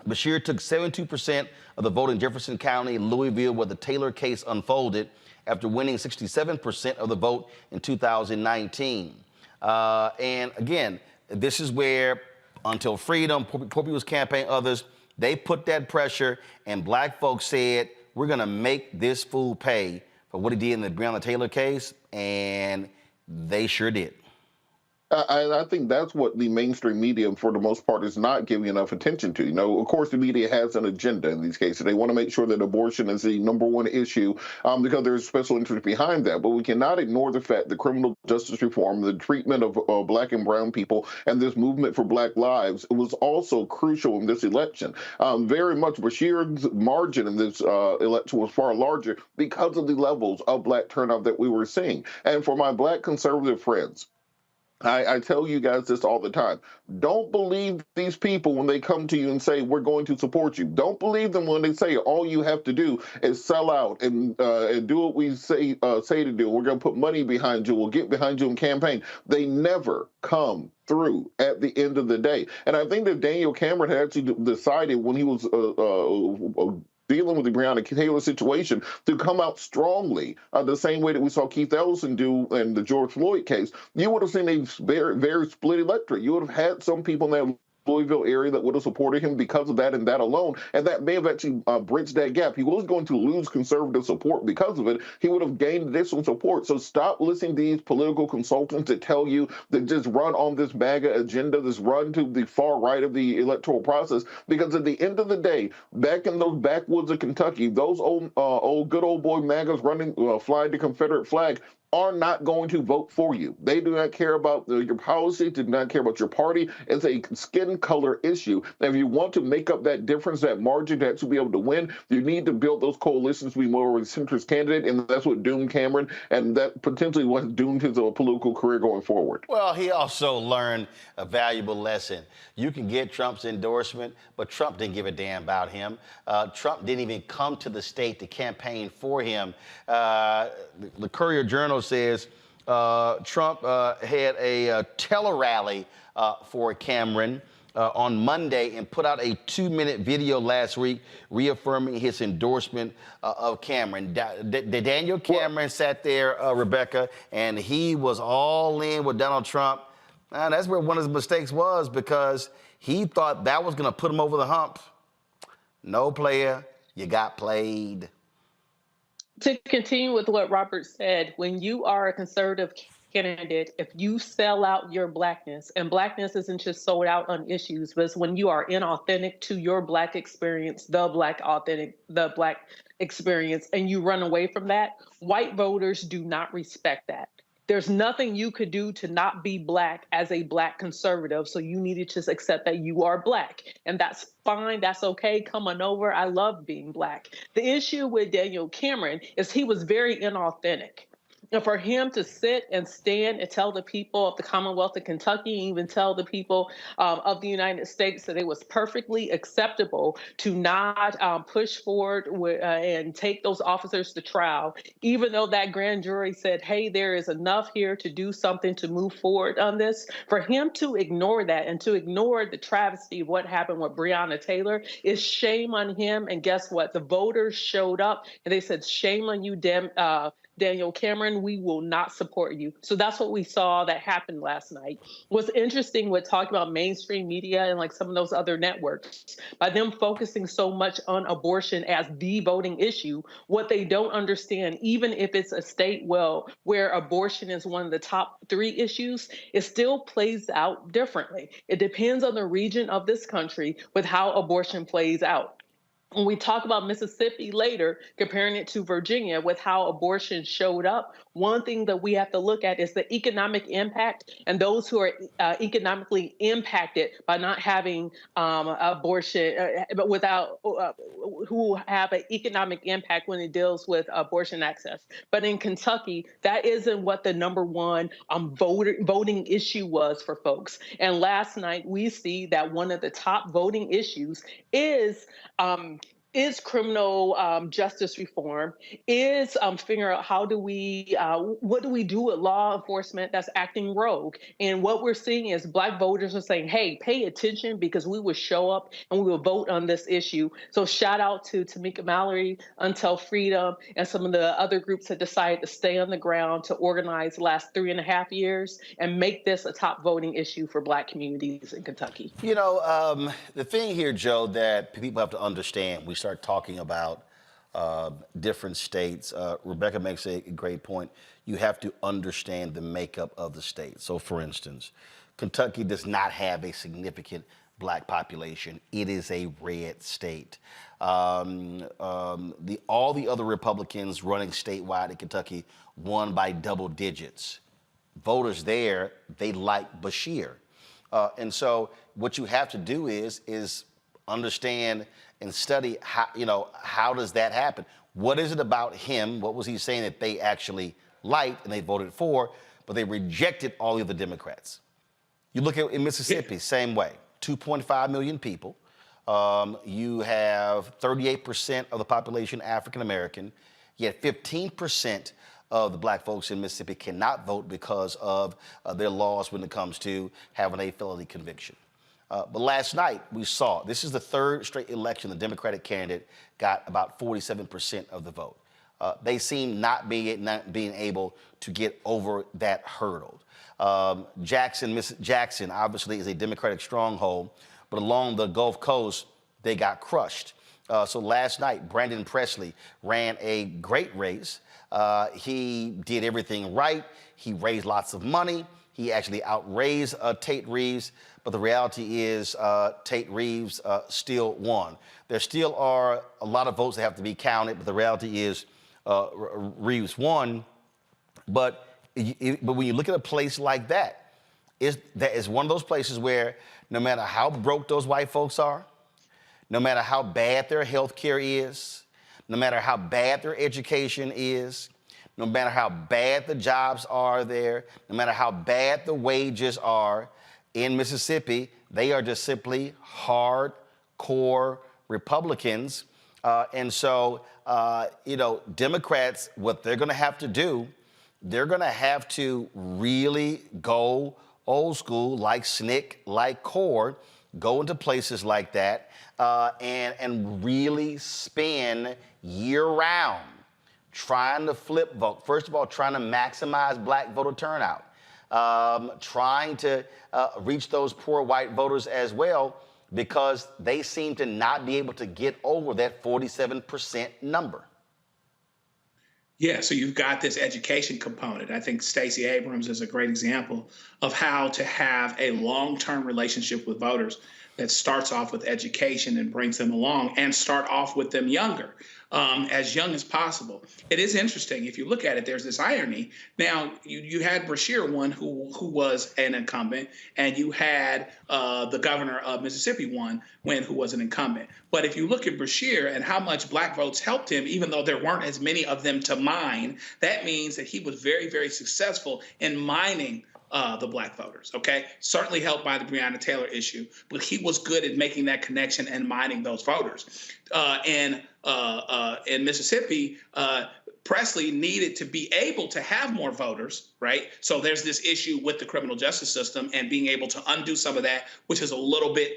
Speaker 1: Beshear took 72% of the vote in Jefferson County, Louisville, where the Taylor case unfolded, after winning 67% of the vote in 2019. And again, this is where Until Freedom, Poor People's Campaign, others, they put that pressure, and black folks said, we're going to make this fool pay for what he did in the Breonna Taylor case, and they sure did.
Speaker 10: I think that's what the mainstream media, for the most part, is not giving enough attention to. Of course, the media has an agenda in these cases. They want to make sure that abortion is the #1 issue because there's special interest behind that. But we cannot ignore the fact that criminal justice reform, the treatment of black and brown people, and this movement for black lives was also crucial in this election. Very much Beshear's margin in this election was far larger because of the levels of black turnout that we were seeing. And for my black conservative friends, I tell you guys this all the time. Don't believe these people when they come to you and say, we're going to support you. Don't believe them when they say all you have to do is sell out and do what we say to do. We're going to put money behind you. We'll get behind you in campaign. They never come through at the end of the day. And I think that Daniel Cameron had actually decided when he was dealing with the Breonna Taylor situation to come out strongly, the same way that we saw Keith Ellison do in the George Floyd case. You would have seen a very, very split electorate. You would have had some people in that Louisville area that would have supported him because of that and that alone, and that may have actually bridged that gap. He was going to lose conservative support because of it. He would have gained additional support. So stop listening to these political consultants that tell you that just run on this MAGA agenda, this run to the far right of the electoral process, because at the end of the day, back in those backwoods of Kentucky, those good old boy MAGAs running, flying the Confederate flag, are not going to vote for you. They do not care about your policy, do not care about your party. It's a skin color issue. And if you want to make up that difference, that margin to be able to win, you need to build those coalitions to be more of a centrist candidate, and that's what doomed Cameron, and that potentially what doomed his political career going forward.
Speaker 1: Well, he also learned a valuable lesson. You can get Trump's endorsement, but Trump didn't give a damn about him. Trump didn't even come to the state to campaign for him. The Courier Journal says Trump had a tele-rally for Cameron on Monday and put out a 2-minute video last week reaffirming his endorsement of Cameron. Daniel Cameron sat there, Rebecca, and he was all in with Donald Trump. And that's where one of his mistakes was, because he thought that was going to put him over the hump. No, player, you got played.
Speaker 8: To continue with what Robert said, when you are a conservative candidate, if you sell out your blackness, and blackness isn't just sold out on issues, but it's when you are inauthentic to your black experience, the black experience, and you run away from that, white voters do not respect that. There's nothing you could do to not be black as a black conservative, so you need to just accept that you are black. And that's fine, that's okay, come on over, I love being black. The issue with Daniel Cameron is he was very inauthentic. And for him to sit and stand and tell the people of the Commonwealth of Kentucky, even tell the people of the United States that it was perfectly acceptable to not push forward and take those officers to trial, even though that grand jury said, hey, there is enough here to do something to move forward on this. For him to ignore that and to ignore the travesty of what happened with Breonna Taylor is shame on him. And guess what? The voters showed up and they said, shame on you, Daniel Cameron, we will not support you. So that's what we saw that happened last night. What's interesting with talking about mainstream media and like some of those other networks, by them focusing so much on abortion as the voting issue, what they don't understand, even if it's a state where abortion is one of the top 3 issues, it still plays out differently. It depends on the region of this country with how abortion plays out. When we talk about Mississippi later, comparing it to Virginia with how abortion showed up, one thing that we have to look at is the economic impact, and those who are economically impacted by not having abortion, but without who have an economic impact when it deals with abortion access. But in Kentucky, that isn't what the number one voting issue was for folks. And last night, we see that one of the top voting issues is criminal justice reform, is figuring out how do we, what do we do with law enforcement that's acting rogue? And what we're seeing is black voters are saying, hey, pay attention because we will show up and we will vote on this issue. So shout out to Tamika Mallory, Until Freedom, and some of the other groups that decided to stay on the ground to organize the last 3.5 years and make this a top voting issue for black communities in Kentucky.
Speaker 1: You know, the thing here, Joe, that people have to understand, we start talking about different states. Rebecca makes a great point. You have to understand the makeup of the state. So, for instance, Kentucky does not have a significant black population. It is a red state. All the other Republicans running statewide in Kentucky won by double digits. Voters there, they like Bashir. And so what you have to do is understand and study how does that happen? What is it about him? What was he saying that they actually liked and they voted for? but they rejected all the other Democrats. You look at in Mississippi, same way, 2.5 million people. You have 38% of the population African American, yet 15% of the black folks in Mississippi cannot vote because of their laws when it comes to having a felony conviction. But last night we saw, this is the third straight election the Democratic candidate got about 47% of the vote. They seem not being able to get over that hurdle. Jackson obviously is a Democratic stronghold, but along the Gulf Coast, they got crushed. So last night, Brandon Presley ran a great race. He did everything right. He raised lots of money. He actually outraised Tate Reeves, but the reality is Tate Reeves still won. There still are a lot of votes that have to be counted, but the reality is Reeves won. But when you look at a place like that is one of those places where no matter how broke those white folks are, no matter how bad their health care is, no matter how bad their education is, no matter how bad the jobs are there, no matter how bad the wages are in Mississippi, they are just simply hardcore Republicans. And so, Democrats, what they're going to have to do, they're going to have to really go old school, like SNCC, like CORE, go into places like that, and really spend year-round trying to flip vote. First of all, trying to maximize black voter turnout, trying to reach those poor white voters as well, because they seem to not be able to get over that 47% number.
Speaker 13: Yeah, so you've got this education component. I think Stacey Abrams is a great example of how to have a long-term relationship with voters that starts off with education and brings them along, and start off with them younger, as young as possible. It is interesting. If you look at it, there's this irony. Now, you had Brashear one who was an incumbent, and you had the governor of Mississippi one who was an incumbent. But if you look at Brashear and how much black votes helped him, even though there weren't as many of them to mine, that means that he was very, very successful in mining the black voters, okay? Certainly helped by the Breonna Taylor issue, but he was good at making that connection and mining those voters. In Mississippi, Presley needed to be able to have more voters, right? So there's this issue with the criminal justice system and being able to undo some of that, which is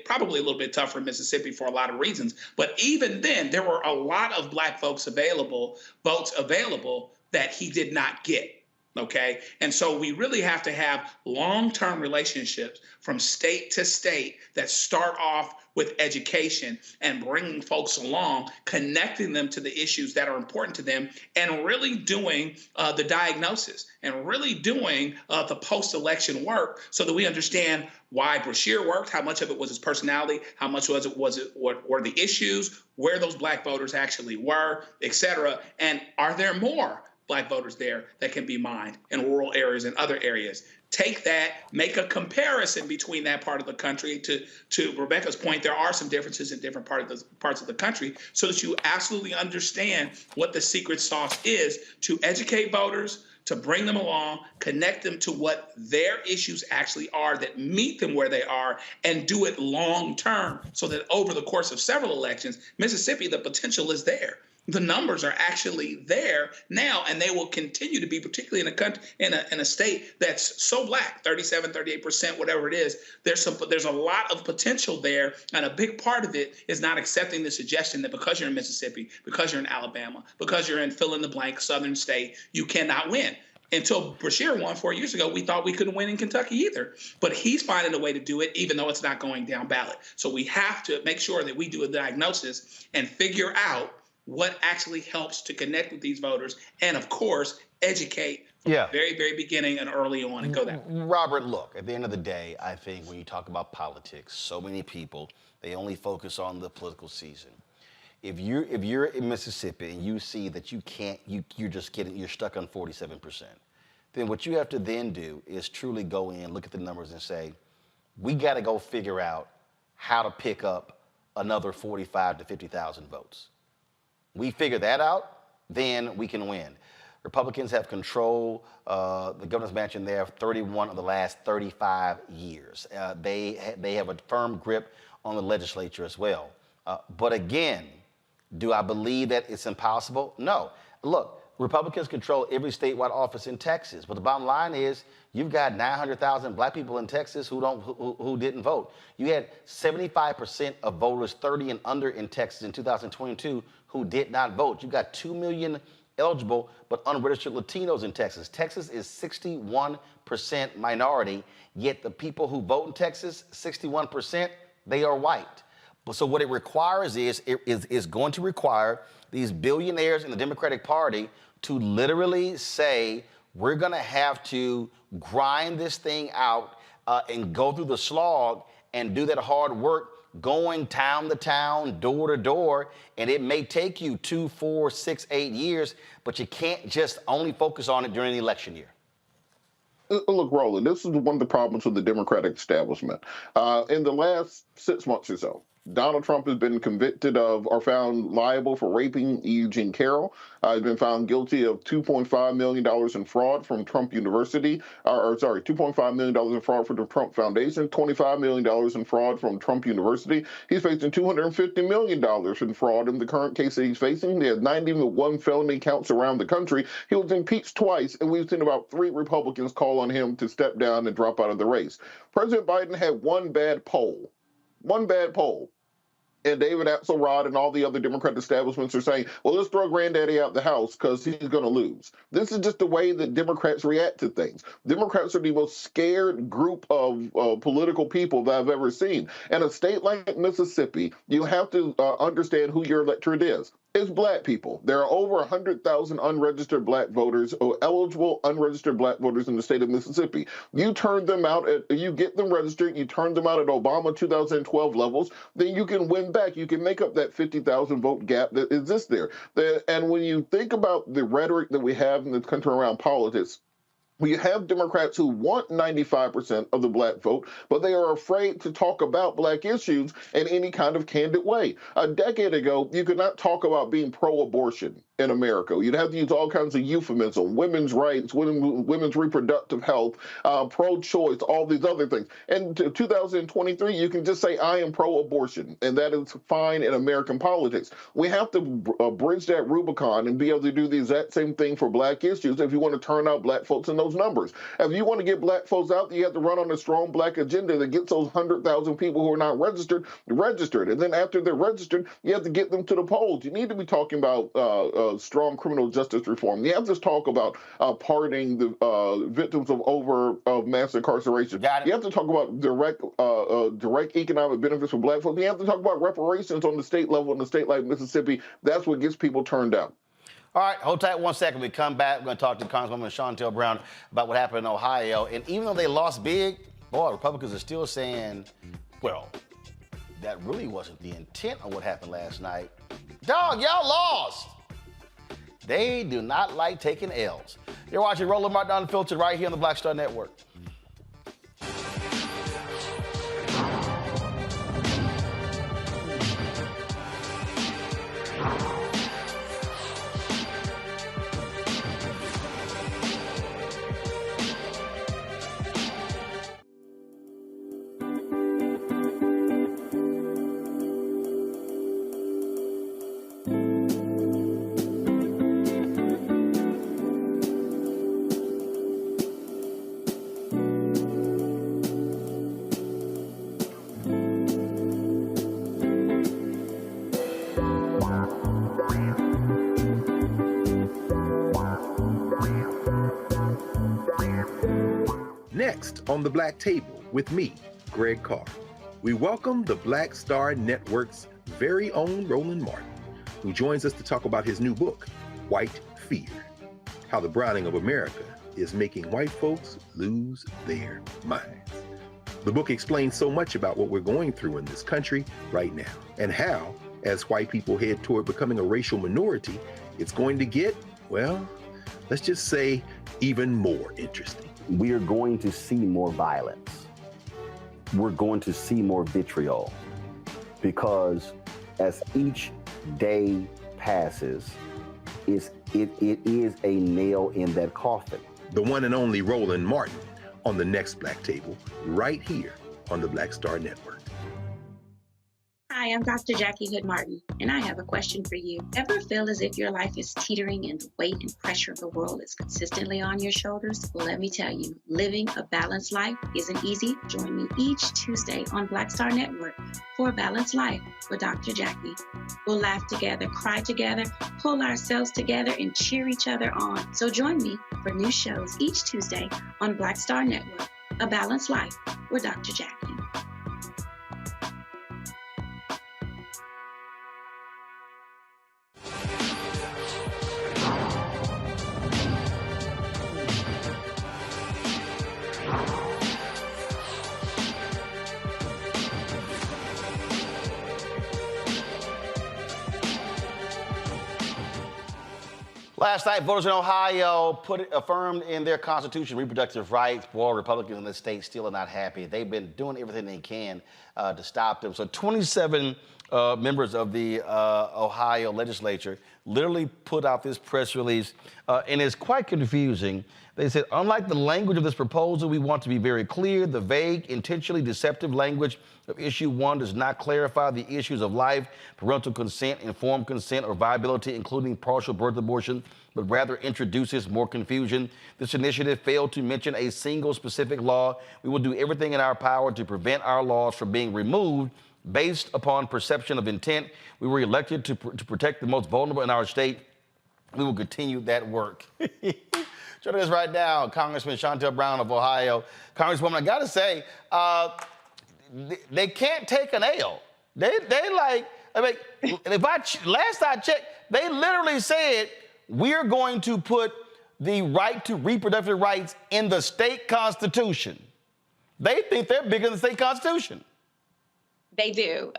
Speaker 13: probably a little bit tougher in Mississippi for a lot of reasons. But even then, there were a lot of black votes available that he did not get. Okay. And so we really have to have long-term relationships from state to state that start off with education and bringing folks along, connecting them to the issues that are important to them, and really doing the diagnosis and really doing the post-election work so that we understand why Brashear worked, how much of it was his personality, how much what were the issues, where those black voters actually were, et cetera, and are there more black voters there that can be mined in rural areas and other areas. Take that, make a comparison between that part of the country. To Rebecca's point, there are some differences in different parts of the country, so that you absolutely understand what the secret sauce is to educate voters, to bring them along, connect them to what their issues actually are that meet them where they are, and do it long term so that over the course of several elections, Mississippi, the potential is there. The numbers are actually there now, and they will continue to be, particularly in a country, in a state that's so black, 37, 38%, whatever it is. There's a lot of potential there, and a big part of it is not accepting the suggestion that because you're in Mississippi, because you're in Alabama, because you're in fill in the blank southern state, you cannot win. Until Brashear won 4 years ago, we thought we couldn't win in Kentucky either. But he's finding a way to do it, even though it's not going down ballot. So we have to make sure that we do a diagnosis and figure out what actually helps to connect with these voters, and of course, educate from the very, very beginning and early on, and go that way.
Speaker 1: Robert, look, at the end of the day, I think when you talk about politics, so many people, they only focus on the political season. If you're in Mississippi and you see that you're stuck on 47%, then what you have to then do is truly go in, look at the numbers and say, we got to go figure out how to pick up another 45 to 50,000 votes. We figure that out, then we can win. Republicans have controlled the governor's mansion there 31 of the last 35 years. They have a firm grip on the legislature as well. But again, do I believe that it's impossible? No. Look, Republicans control every statewide office in Texas, but the bottom line is you've got 900,000 black people in Texas who didn't vote. You had 75% of voters 30 and under in Texas in 2022 who did not vote. You got 2 million eligible but unregistered Latinos in Texas. Texas is 61% minority, yet the people who vote in Texas, 61%, they are white. But so what it requires is going to require these billionaires in the Democratic Party to literally say, we're going to have to grind this thing out and go through the slog and do that hard work going town to town, door to door. And it may take you 2, 4, 6, 8 years, but you can't just only focus on it during the election year.
Speaker 10: Look, Roland, this is one of the problems with the Democratic establishment. In the last 6 months or so, Donald Trump has been convicted of or found liable for raping Eugene Carroll. He's been found guilty of $2.5 million in fraud from Trump University, $2.5 million in fraud from the Trump Foundation, $25 million in fraud from Trump University. He's facing $250 million in fraud in the current case that he's facing. He has 91 felony counts around the country. He was impeached twice, and we've seen about 3 Republicans call on him to step down and drop out of the race. President Biden had one bad poll. And David Axelrod and all the other Democrat establishments are saying, well, let's throw Granddaddy out the house because he's going to lose. This is just the way that Democrats react to things. Democrats are the most scared group of political people that I've ever seen. And a state like Mississippi, you have to understand who your electorate is. It's black people. There are over 100,000 unregistered black voters, or eligible unregistered black voters in the state of Mississippi. You turn them out, you get them registered, you turn them out at Obama 2012 levels, then you can win back. You can make up that 50,000 vote gap that exists there. And when you think about the rhetoric that we have in this country around politics, we have Democrats who want 95% of the black vote, but they are afraid to talk about black issues in any kind of candid way. A decade ago, you could not talk about being pro-abortion in America. You'd have to use all kinds of euphemism, women's rights, women's reproductive health, pro-choice, all these other things. And in 2023, you can just say, I am pro-abortion, and that is fine in American politics. We have to bridge that Rubicon and be able to do the exact same thing for black issues if you want to turn out black folks in those numbers. If you want to get black folks out, you have to run on a strong black agenda that gets those 100,000 people who are not registered. And then after they're registered, you have to get them to the polls. You need to be talking about strong criminal justice reform. You have to talk about pardoning the victims of mass incarceration. You have to talk about direct economic benefits for black folks. You have to talk about reparations on the state level in a state like Mississippi. That's what gets people turned out.
Speaker 1: All right, hold tight 1 second. We come back. We're going to talk to Congresswoman Shontel Brown about what happened in Ohio. And even though they lost big, boy, Republicans are still saying, well, that really wasn't the intent of what happened last night. Dog, y'all lost. They do not like taking L's. You're watching Roland Martin Unfiltered right here on the Black Star Network.
Speaker 4: Next on the Black Table with me, Greg Carr, we welcome the Black Star Network's very own Roland Martin, who joins us to talk about his new book, White Fear, How the Browning of America is Making White Folks Lose Their Minds. The book explains so much about what we're going through in this country right now, and how, as white people head toward becoming a racial minority, it's going to get, well, let's just say, even more interesting.
Speaker 5: We are going to see more violence. We're going to see more vitriol, because as each day passes, it's it is a nail in that coffin.
Speaker 4: The one and only Roland Martin on the next Black Table, right here on the Black Star Network.
Speaker 7: Hi, I'm Dr. Jackie Hood Martin, and I have a question for you. Ever feel as if your life is teetering and the weight and pressure of the world is consistently on your shoulders? Well, let me tell you, living a balanced life isn't easy. Join me each Tuesday on Black Star Network for A Balanced Life with Dr. Jackie. We'll laugh together, cry together, pull ourselves together, and cheer each other on. So join me for new shows each Tuesday on Black Star Network, A Balanced Life with Dr. Jackie.
Speaker 1: Last night, voters in Ohio affirmed in their constitution reproductive rights. Boy, Republicans in the state still are not happy. They've been doing everything they can to stop them. So 27 members of the Ohio legislature literally put out this press release, and it's quite confusing. They said, unlike the language of this proposal, we want to be very clear. The vague, intentionally deceptive language of issue 1 does not clarify the issues of life, parental consent, informed consent, or viability, including partial birth abortion, but rather introduces more confusion. This initiative failed to mention a single specific law. We will do everything in our power to prevent our laws from being removed based upon perception of intent. We were elected to protect the most vulnerable in our state. We will continue that work. Joining us right now, Congresswoman Shontel Brown of Ohio. Congresswoman, I gotta say, they can't take an L. They like, I mean, last I checked, they literally said, we're going to put the right to reproductive rights in the state constitution. They think they're bigger than the state constitution.
Speaker 9: They do.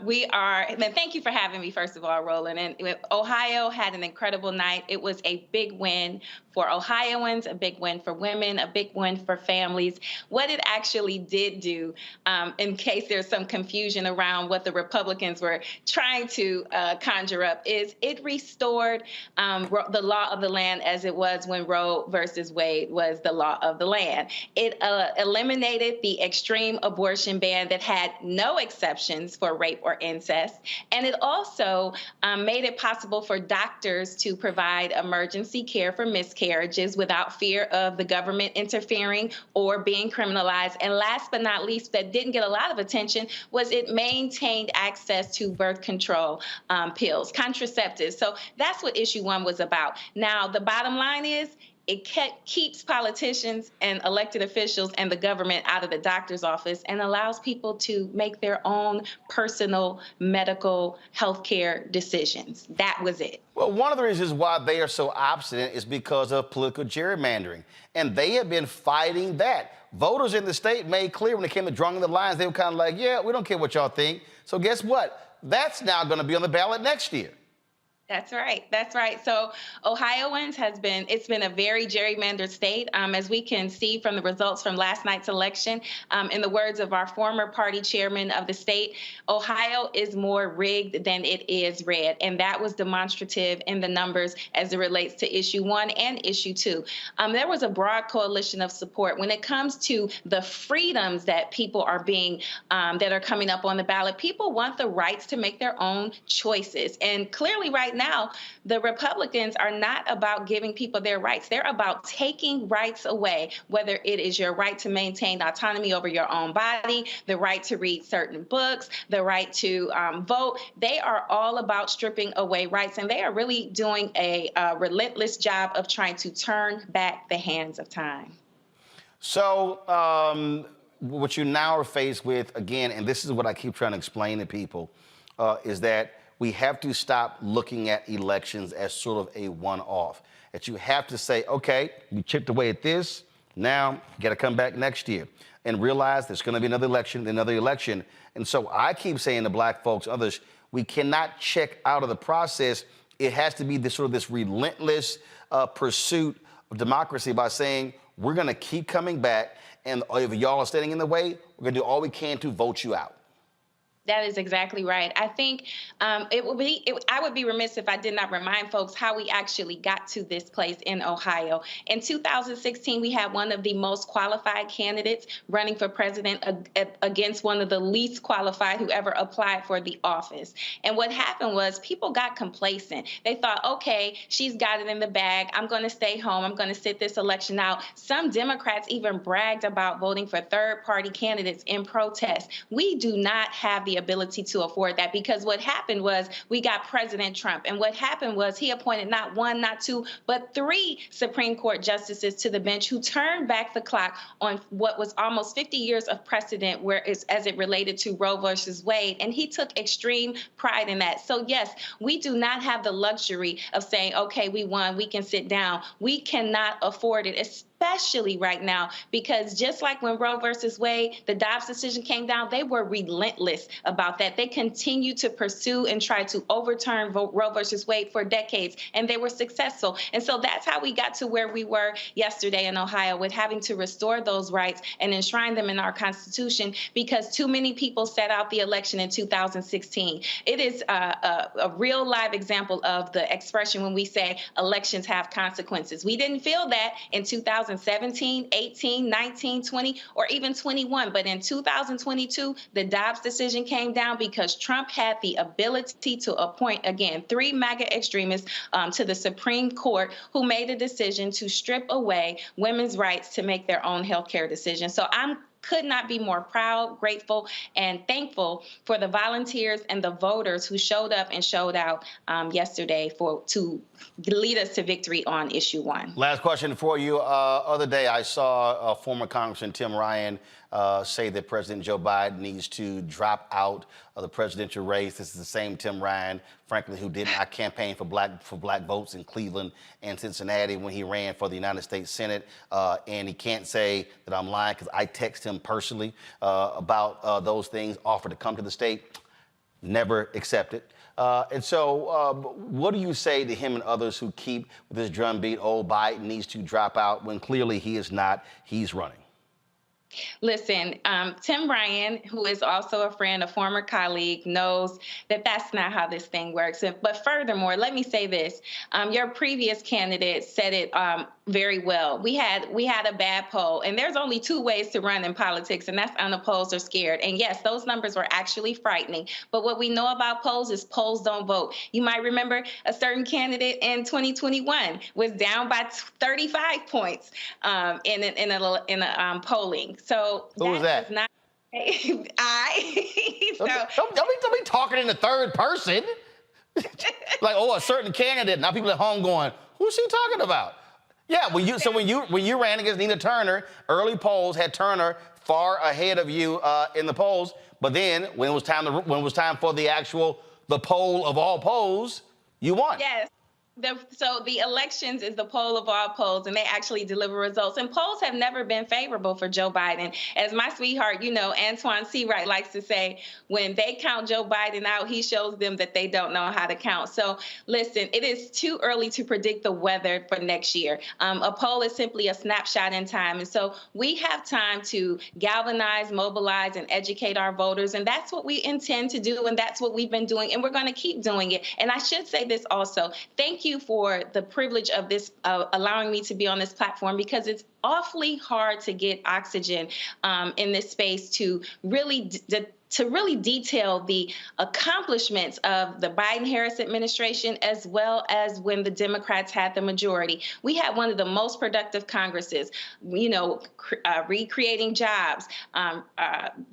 Speaker 9: We are, and thank you for having me, first of all, Roland. And Ohio had an incredible night. It was a big win for Ohioans, a big win for women, a big win for families. What it actually did do, in case there's some confusion around what the Republicans were trying to conjure up, is it restored the law of the land as it was when Roe versus Wade was the law of the land. It eliminated the extreme abortion ban that had no exceptions for rape or incest. And it also made it possible for doctors to provide emergency care for miscarriages without fear of the government interfering or being criminalized. And last but not least, that didn't get a lot of attention, was it maintained access to birth control pills, contraceptives. So that's what issue 1 was about. Now, the bottom line is, it keeps politicians and elected officials and the government out of the doctor's office and allows people to make their own personal medical health care decisions. That was it.
Speaker 1: Well, one of the reasons why they are so obstinate is because of political gerrymandering. And they have been fighting that. Voters in the state made clear when it came to drawing the lines, they were kind of like, yeah, we don't care what y'all think. So guess what? That's now going to be on the ballot next year.
Speaker 9: That's right. That's right. So Ohioans it's been a very gerrymandered state. As we can see from the results from last night's election, in the words of our former party chairman of the state, Ohio is more rigged than it is red. And that was demonstrative in the numbers as it relates to issue 1 and issue 2. There was a broad coalition of support when it comes to the freedoms that people are that are coming up on the ballot. People want the rights to make their own choices. And clearly right now, the Republicans are not about giving people their rights. They're about taking rights away, whether it is your right to maintain autonomy over your own body, the right to read certain books, the right to vote. They are all about stripping away rights, and they are really doing a relentless job of trying to turn back the hands of time.
Speaker 1: So what you now are faced with, again, and this is what I keep trying to explain to people, is that we have to stop looking at elections as sort of a one-off. That you have to say, okay, you chipped away at this, now you got to come back next year and realize there's going to be another election, another election. And so I keep saying to black folks, others, we cannot check out of the process. It has to be this sort of this relentless pursuit of democracy by saying, we're going to keep coming back, and if y'all are standing in the way, we're going to do all we can to vote you out.
Speaker 9: That is exactly right. I think I would be remiss if I did not remind folks how we actually got to this place in Ohio. In 2016, we had one of the most qualified candidates running for president against one of the least qualified who ever applied for the office. And what happened was people got complacent. They thought, okay, she's got it in the bag. I'm going to stay home. I'm going to sit this election out. Some Democrats even bragged about voting for third-party candidates in protest. We do not have the ability to afford that, because what happened was we got President Trump, and what happened was he appointed not one, not two, but 3 Supreme Court justices to the bench who turned back the clock on what was almost 50 years of precedent as it related to Roe versus Wade, and he took extreme pride in that. So yes, we do not have the luxury of saying, okay, we won, we can sit down. We cannot afford it, especially right now, because just like when Roe versus Wade, the Dobbs decision came down, they were relentless about that. They continued to pursue and try to overturn Roe versus Wade for decades, and they were successful. And so that's how we got to where we were yesterday in Ohio, with having to restore those rights and enshrine them in our Constitution, because too many people sat out the election in 2016. It is a real live example of the expression when we say elections have consequences. We didn't feel that in 2017, 18, 19, 20, or even 21. But in 2022, the Dobbs decision came down because Trump had the ability to appoint, again, 3 MAGA extremists to the Supreme Court who made a decision to strip away women's rights to make their own health care decisions. So could not be more proud, grateful, and thankful for the volunteers and the voters who showed up and showed out yesterday to lead us to victory on issue 1.
Speaker 1: Last question for you. Other day, I saw former Congressman Tim Ryan say that President Joe Biden needs to drop out of the presidential race. This is the same Tim Ryan, frankly, who did not campaign for black votes in Cleveland and Cincinnati when he ran for the United States Senate. And he can't say that I'm lying, because I text him personally about those things, offered to come to the state, never accepted. And so what do you say to him and others who keep with this drumbeat, oh, Biden needs to drop out, when clearly he is not, he's running?
Speaker 9: Listen, Tim Ryan, who is also a friend, a former colleague, knows that that's not how this thing works. But furthermore, let me say this. Your previous candidate said it very well. We had a bad poll, and there's only 2 ways to run in politics, and that's unopposed or scared. And yes, those numbers were actually frightening. But what we know about polls is polls don't vote. You might remember a certain candidate in 2021 was down by 35 points in a polling. So
Speaker 1: who was that?
Speaker 9: Not don't
Speaker 1: be talking in the third person. Like, oh, a certain candidate. Now people at home going, who's she talking about? Yeah, when you ran against Nina Turner, early polls had Turner far ahead of you in the polls. But then when it was time for the poll of all polls, you won.
Speaker 9: Yes. So the elections is the poll of all polls, and they actually deliver results. And polls have never been favorable for Joe Biden. As my sweetheart, Antoine Seawright likes to say, when they count Joe Biden out, he shows them that they don't know how to count. So listen, it is too early to predict the weather for next year. A poll is simply a snapshot in time. And so we have time to galvanize, mobilize, and educate our voters. And that's what we intend to do. And that's what we've been doing. And we're going to keep doing it. And I should say this also. Thank you for the privilege of this, allowing me to be on this platform, because it's awfully hard to get oxygen in this space to really detail the accomplishments of the Biden-Harris administration, as well as when the Democrats had the majority. We had one of the most productive Congresses, recreating jobs,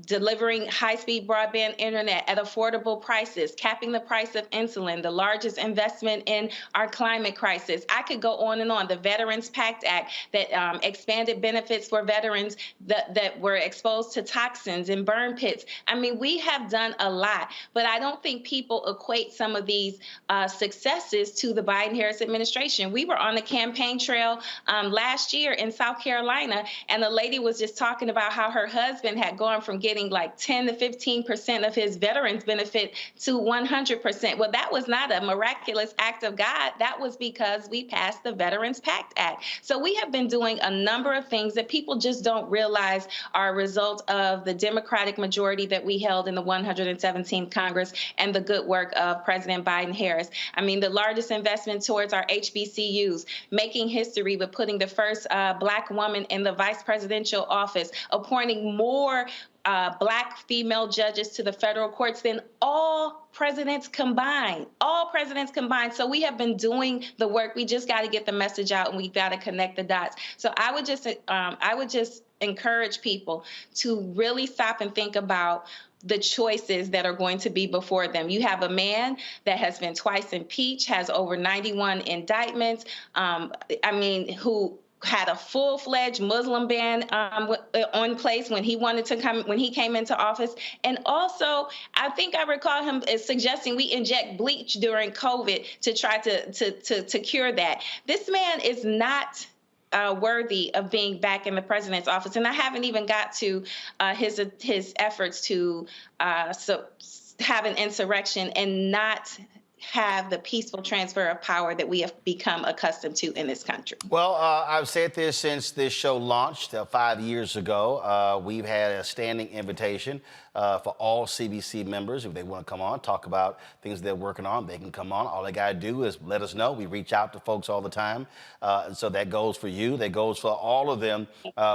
Speaker 9: delivering high-speed broadband internet at affordable prices, capping the price of insulin, the largest investment in our climate crisis. I could go on and on. The Veterans PACT Act that expanded benefits for veterans that were exposed to toxins and burn pits. I mean, we have done a lot, but I don't think people equate some of these successes to the Biden-Harris administration. We were on the campaign trail last year in South Carolina, and the lady was just talking about how her husband had gone from getting like 10 to 15% of his veterans benefit to 100%. Well, that was not a miraculous act of God. That was because we passed the Veterans PACT Act. So we have been doing a number of things that people just don't realize are a result of the Democratic majority that we be held in the 117th Congress and the good work of President Biden-Harris. I mean, the largest investment towards our HBCUs, making history with putting the first Black woman in the vice presidential office, appointing more Black female judges to the federal courts than all presidents combined. So we have been doing the work. We just got to get the message out, and we've got to connect the dots. So I would just encourage people to really stop and think about the choices that are going to be before them. You have a man that has been twice impeached, has over 91 indictments, who had a full-fledged Muslim ban on place when he came into office. And also, I think I recall him as suggesting we inject bleach during COVID to try to cure that. This man is not worthy of being back in the president's office. And I haven't even got to his efforts to have an insurrection and not have the peaceful transfer of power that we have become accustomed to in this country.
Speaker 1: Well, I've said this since this show launched 5 years ago. We've had a standing invitation for all CBC members. If they want to come on, talk about things they're working on, they can come on. All they got to do is let us know. We reach out to folks all the time. And so that goes for you. That goes for all of them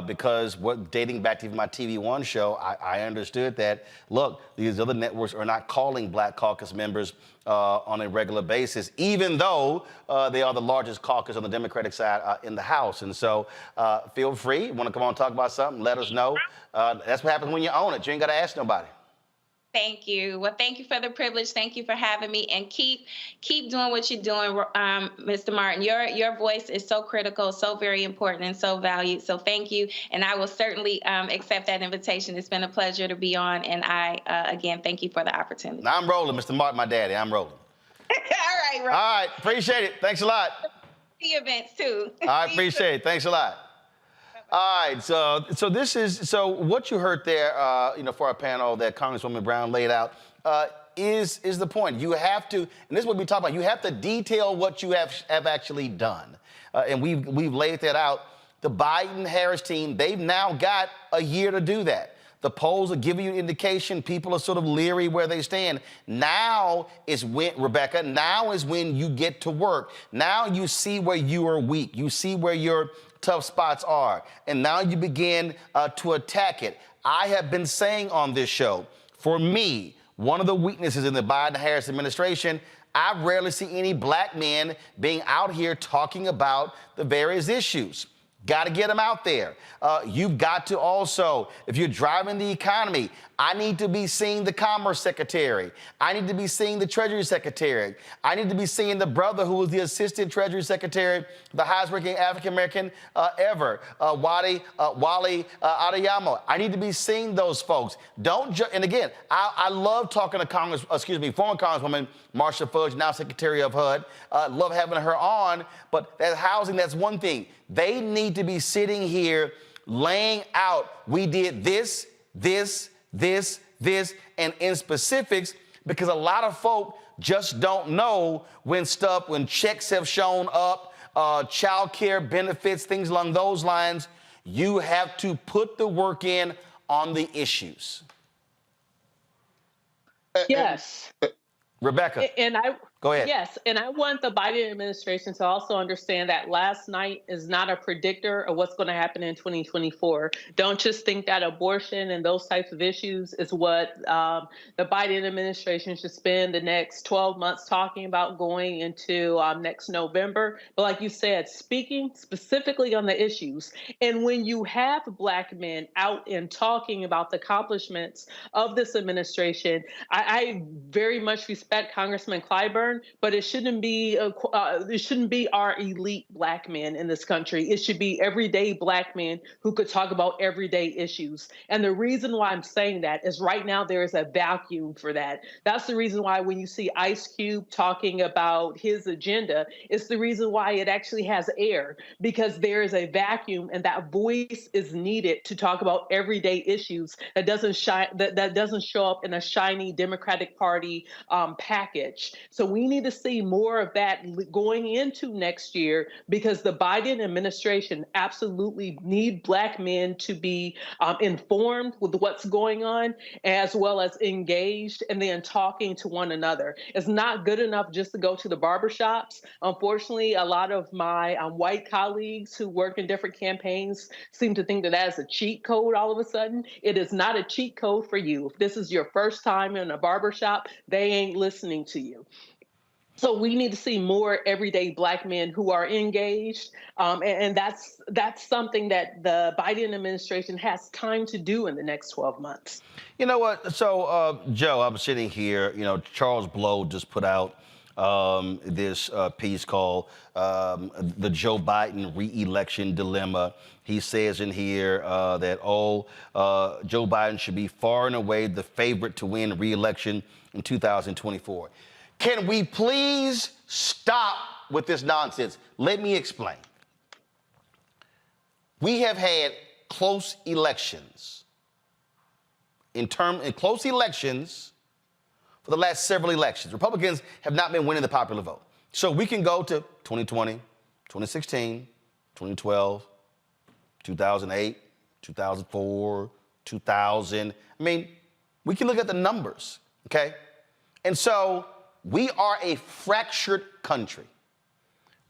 Speaker 1: because dating back to even my TV One show, I understood that, look, these other networks are not calling Black Caucus members on a regular basis, even though they are the largest caucus on the Democratic side in the House. And so feel free. Want to come on and talk about something, let us know. That's what happens when you own it. You ain't got to ask nobody.
Speaker 9: Thank you. Well, thank you for the privilege. Thank you for having me, and keep doing what you're doing, Mr. Martin. Your voice is so critical, so very important, and so valued. So thank you, and I will certainly accept that invitation. It's been a pleasure to be on, and I again thank you for the opportunity.
Speaker 1: Now, I'm rolling, Mr. Martin, my daddy. I'm rolling.
Speaker 9: All right, Roland.
Speaker 1: All right, appreciate it. Thanks a lot.
Speaker 9: The events too.
Speaker 1: I appreciate it. Thanks a lot. All right, so what you heard there, for our panel that Congresswoman Brown laid out, is the point. You have to, and this is what we talk about. You have to detail what you have actually done, and we've laid that out. The Biden-Harris team, they've now got a year to do that. The polls are giving you an indication. People are sort of leery where they stand. Now is when, Rebecca, now is when you get to work. Now you see where you are weak. You see where your tough spots are. And now you begin to attack it. I have been saying on this show, for me, one of the weaknesses in the Biden-Harris administration, I rarely see any Black men being out here talking about the various issues. Got to get them out there. You've got to also, if you're driving the economy, I need to be seeing the Commerce Secretary. I need to be seeing the Treasury Secretary. I need to be seeing the brother who was the Assistant Treasury Secretary, the highest ranking African-American ever, Wally Adeyemo. I need to be seeing those folks. And again, I love talking to former Congresswoman Marsha Fudge, now Secretary of HUD. Love having her on, but that housing, that's one thing. They need to be sitting here laying out, we did this, and in specifics, because a lot of folk just don't know when checks have shown up, child care benefits, things along those lines. You have to put the work in on the issues.
Speaker 8: Yes.
Speaker 1: Rebecca. Go ahead.
Speaker 8: Yes, and I want the Biden administration to also understand that last night is not a predictor of what's going to happen in 2024. Don't just think that abortion and those types of issues is what the Biden administration should spend the next 12 months talking about going into next November. But like you said, speaking specifically on the issues. And when you have Black men out and talking about the accomplishments of this administration, I very much respect Congressman Clyburn, but it shouldn't be our elite Black men in this country. It should be everyday Black men who could talk about everyday issues. And the reason why I'm saying that is right now there is a vacuum for that. That's the reason why when you see Ice Cube talking about his agenda, it's the reason why it actually has air, because there is a vacuum and that voice is needed to talk about everyday issues that doesn't show up in a shiny Democratic Party package. So we we need to see more of that going into next year, because the Biden administration absolutely need Black men to be informed with what's going on, as well as engaged and then talking to one another. It's not good enough just to go to the barbershops. Unfortunately, a lot of my white colleagues who work in different campaigns seem to think that that is a cheat code all of a sudden. It is not a cheat code for you. If this is your first time in a barbershop, they ain't listening to you. So we need to see more everyday Black men who are engaged, and that's something that the Biden administration has time to do in the next 12 months.
Speaker 1: You know what? So, Joe, I'm sitting here. You know, Charles Blow just put out this piece called "The Joe Biden Re-Election Dilemma." He says in here that Joe Biden should be far and away the favorite to win re-election in 2024. Can we please stop with this nonsense? Let me explain. We have had close elections close elections for the last several elections. Republicans have not been winning the popular vote. So we can go to 2020, 2016, 2012, 2008, 2004, 2000. I mean, we can look at the numbers, okay? And so we are a fractured country.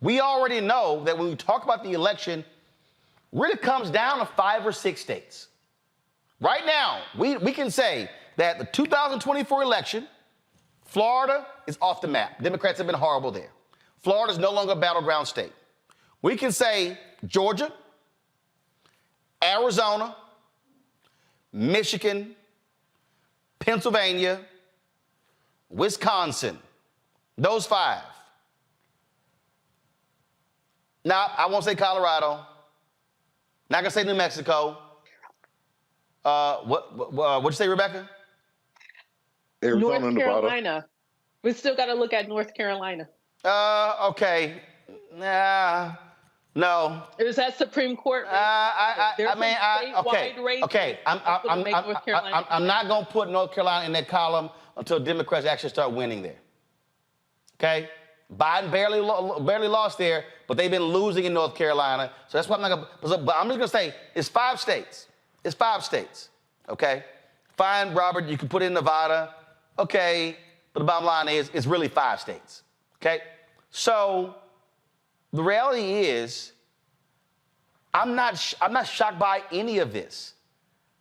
Speaker 1: We already know that when we talk about the election, really comes down to 5 or 6 states. Right now, we can say that the 2024 election, Florida is off the map. Democrats have been horrible there. Florida is no longer a battleground state. We can say Georgia, Arizona, Michigan, Pennsylvania, Wisconsin, those 5. Now, I won't say Colorado. Not gonna say New Mexico. What'd you say, Rebecca?
Speaker 10: Arizona,
Speaker 8: North
Speaker 10: Nevada.
Speaker 8: Carolina. We still got to look at North Carolina.
Speaker 1: Okay. Nah, no.
Speaker 8: Is that Supreme Court?
Speaker 1: Okay. I'm not gonna put North Carolina in that column until Democrats actually start winning there. Okay. Biden barely lost there, but they've been losing in North Carolina. So that's why I'm not gonna. But I'm just gonna say it's 5 states. It's 5 states. Okay. Fine, Robert. You can put in Nevada. Okay. But the bottom line is it's really 5 states. Okay. So the reality is, I'm not shocked by any of this.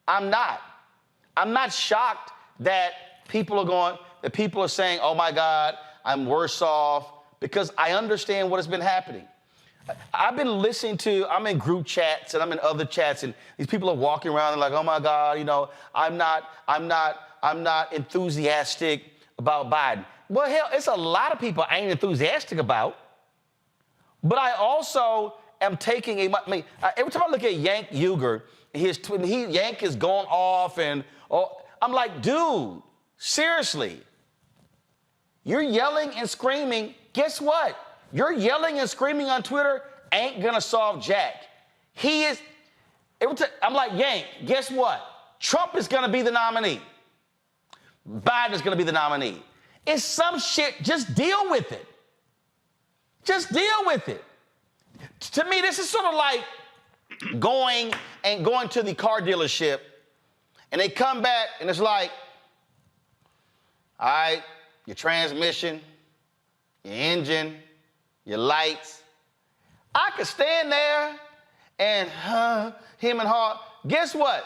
Speaker 1: I'm not shocked that people are saying, oh my God, I'm worse off, because I understand what has been happening. I've been listening I'm in group chats and I'm in other chats, and these people are walking around and like, oh my God, I'm not enthusiastic about Biden. Well, hell, it's a lot of people I ain't enthusiastic about, but I also am taking every time I look at Yank Uger, Yank is going off I'm like, dude, seriously, you're yelling and screaming. Guess what? Your yelling and screaming on Twitter ain't gonna solve jack. I'm like, Yank, guess what? Trump is gonna be the nominee. Biden is gonna be the nominee. It's some shit, just deal with it. Just deal with it. To me, this is sort of like going to the car dealership, and they come back and it's like, all right, your transmission, your engine, your lights. I could stand there and him and her. Guess what?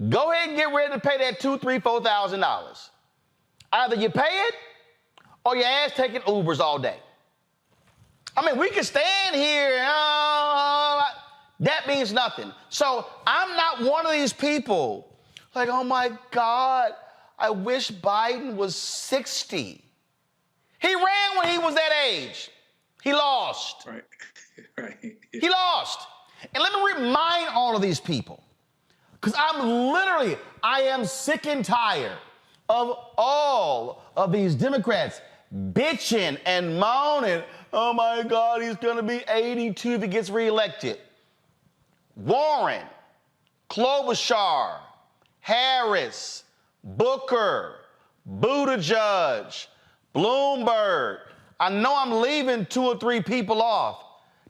Speaker 1: Go ahead and get ready to pay that $2,000, $3,000, $4,000. Either you pay it or your ass taking Ubers all day. I mean, we can stand here and that means nothing. So I'm not one of these people like, oh my God, I wish Biden was 60. He ran when he was that age. He lost.
Speaker 13: Right. Right.
Speaker 1: He lost. And let me remind all of these people, because I am sick and tired of all of these Democrats bitching and moaning. Oh my God, he's going to be 82 if he gets reelected. Warren, Klobuchar, Harris, Booker, Buttigieg, Bloomberg. I know I'm leaving 2 or 3 people off.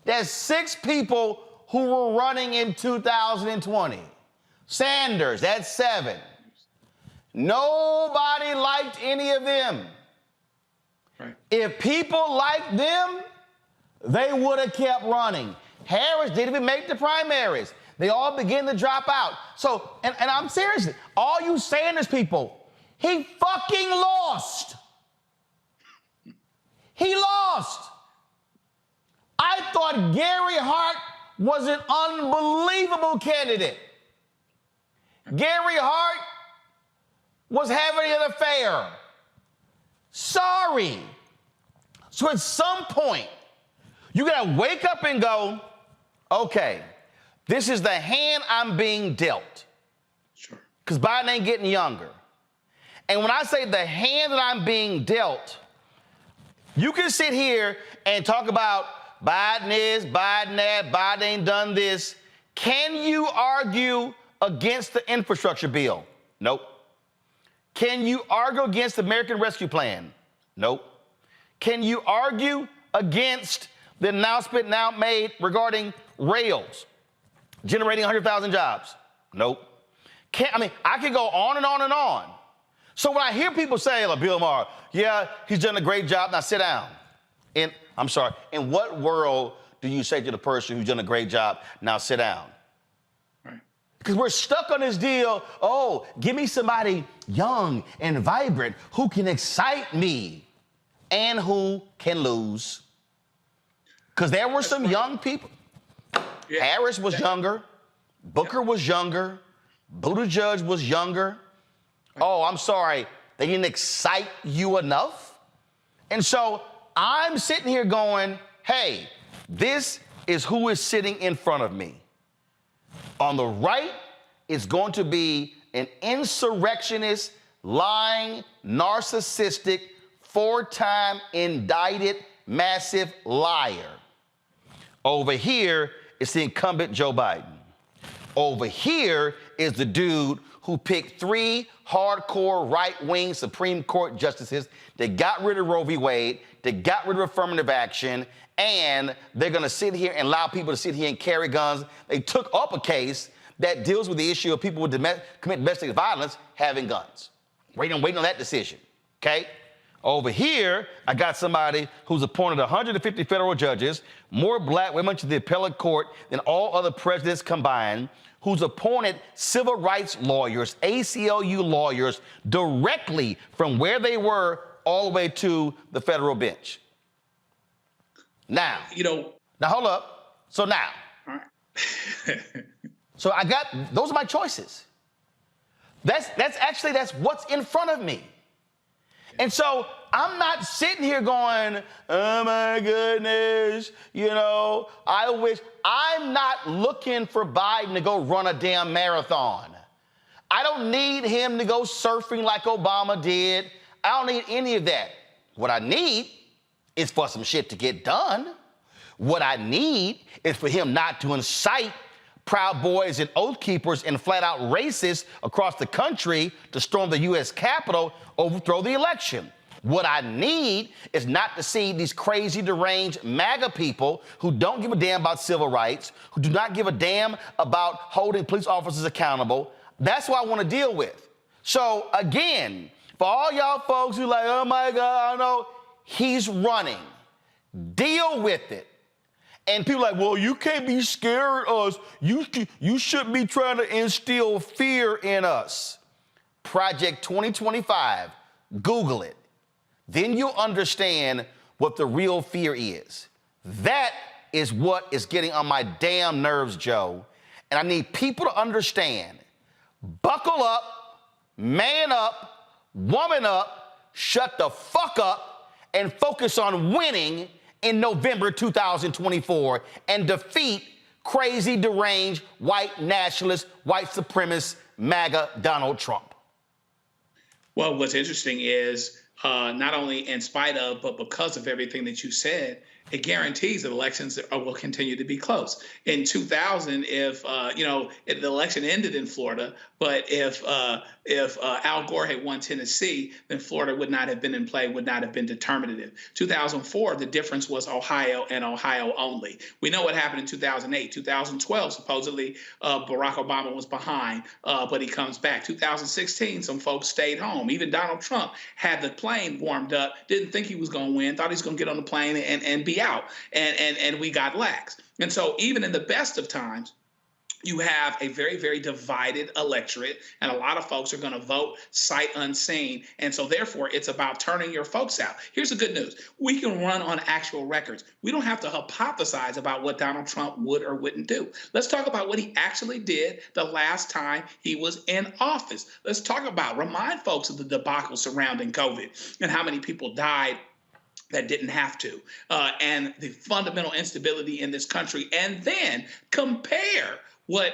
Speaker 1: There's 6 people who were running in 2020. Sanders, that's 7. Nobody liked any of them.
Speaker 13: Right.
Speaker 1: If people liked them, they would have kept running. Harris didn't even make the primaries. They all begin to drop out. So, and I'm serious, all you Sanders people, he fucking lost. He lost. I thought Gary Hart was an unbelievable candidate. Gary Hart was having an affair. Sorry. So at some point, you gotta wake up and go, okay, this is the hand I'm being dealt.
Speaker 13: Sure.
Speaker 1: Because Biden ain't getting younger. And when I say the hand that I'm being dealt, you can sit here and talk about Biden is, Biden that, Biden ain't done this. Can you argue against the infrastructure bill? Nope. Can you argue against the American Rescue Plan? Nope. Can you argue against the announcement now made regarding rails generating 100,000 jobs? Nope. I could go on and on and on. So when I hear people say, like Bill Maher, yeah, he's done a great job, now sit down. I'm sorry, in what world do you say to the person who's done a great job, now sit down? Because we're stuck on this deal, oh, give me somebody young and vibrant who can excite me and who can lose. Because there were some young people. Yeah. Harris was younger. Booker was younger. Buttigieg was younger. Oh, I'm sorry, they didn't excite you enough? And so I'm sitting here going, hey, this is who is sitting in front of me. On the right is going to be an insurrectionist, lying, narcissistic, 4-time indicted, massive liar. Over here is the incumbent Joe Biden. Over here is the dude who picked 3 hardcore right-wing Supreme Court justices that got rid of Roe v. Wade, that got rid of affirmative action, and they're going to sit here and allow people to sit here and carry guns. They took up a case that deals with the issue of people who commit domestic violence having guns. Waiting on that decision, okay? Over here, I got somebody who's appointed 150 federal judges, more black women to the appellate court than all other presidents combined, who's appointed civil rights lawyers, ACLU lawyers, directly from where they were all the way to the federal bench. Now, now hold up. So now,
Speaker 13: all right.
Speaker 1: So those are my choices. That's what's in front of me. And so I'm not sitting here going, oh my goodness, I'm not looking for Biden to go run a damn marathon. I don't need him to go surfing like Obama did. I don't need any of that. What I need is for some shit to get done. What I need is for him not to incite Proud Boys and Oath Keepers and flat out racists across the country to storm the U.S. Capitol, overthrow the election. What I need is not to see these crazy, deranged MAGA people who don't give a damn about civil rights, who do not give a damn about holding police officers accountable. That's what I want to deal with. So again, for all y'all folks who like, oh my God, I know, he's running. Deal with it. And people are like, well, you can't be scared of us. You shouldn't be trying to instill fear in us. Project 2025, Google it. Then you'll understand what the real fear is. That is what is getting on my damn nerves, Joe. And I need people to understand. Buckle up, man up, woman up, shut the fuck up, and focus on winning in November 2024 and defeat crazy, deranged, white nationalist, white supremacist, MAGA Donald Trump.
Speaker 13: Well, what's interesting is not only in spite of, but because of everything that you said, it guarantees that elections will continue to be close. In 2000, if the election ended in Florida, but if Al Gore had won Tennessee, then Florida would not have been in play, would not have been determinative. 2004, the difference was Ohio and Ohio only. We know what happened in 2008. 2012, supposedly Barack Obama was behind, but he comes back. 2016, some folks stayed home. Even Donald Trump had the plane warmed up, didn't think he was going to win, thought he was going to get on the plane and be out, and we got lax. And so even in the best of times, you have a very, very divided electorate, and a lot of folks are going to vote sight unseen. And so therefore, it's about turning your folks out. Here's the good news. We can run on actual records. We don't have to hypothesize about what Donald Trump would or wouldn't do. Let's talk about what he actually did the last time he was in office. Let's remind folks of the debacle surrounding COVID and how many people died that didn't have to, and the fundamental instability in this country, and then compare what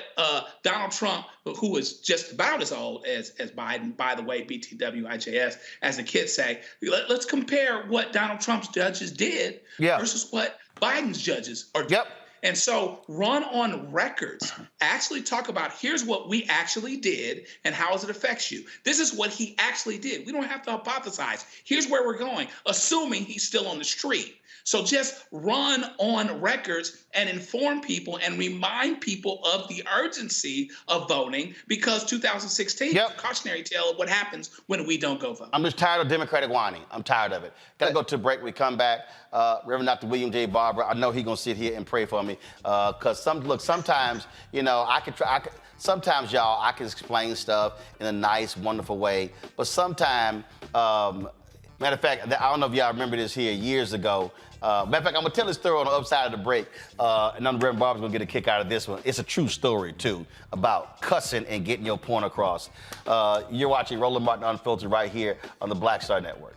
Speaker 13: Donald Trump, who is just about as old as Biden, by the way, BTWIJS, as the kids say, let's compare what Donald Trump's judges did versus what Biden's judges are doing. And so run on records, actually talk about here's what we actually did and how it affects you. This is what he actually did. We don't have to hypothesize. Here's where we're going, assuming he's still on the street. So just run on records and inform people and remind people of the urgency of voting, because 2016 is a cautionary tale of what happens when we don't go vote.
Speaker 1: I'm just tired of Democratic whining. I'm tired of it. Got to go to a break. We come back. Reverend Dr. William J. Barber, I know he's going to sit here and pray for me. Because sometimes, sometimes, y'all, I can explain stuff in a nice, wonderful way. But sometimes, matter of fact, I don't know if y'all remember this here years ago. Matter of fact, I'm going to tell this story on the upside of the break, and then Reverend Barber's going to get a kick out of this one. It's a true story, too, about cussing and getting your point across. You're watching Roland Martin Unfiltered right here on the Black Star Network.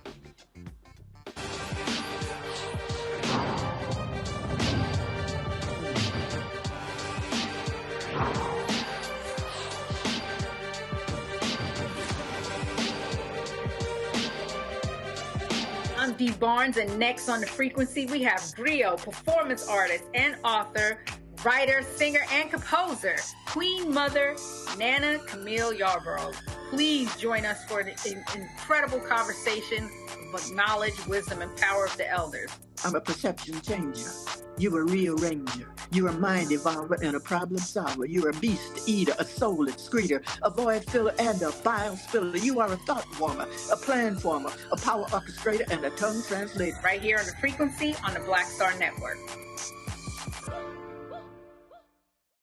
Speaker 6: I'm Dee Barnes, and next on The Frequency, we have griot, performance artist and author, writer, singer, and composer, Queen Mother Nana Camille Yarborough. Please join us for an incredible conversation of knowledge, wisdom, and power of the elders.
Speaker 11: I'm a perception changer. You're a rearranger. You're a mind evolver and a problem solver. You're a beast eater, a soul excreter, a void filler, and a bile spiller. You are a thought warmer, a plan former, a power orchestrator, and a tongue translator.
Speaker 6: Right here on The Frequency on the Black Star Network.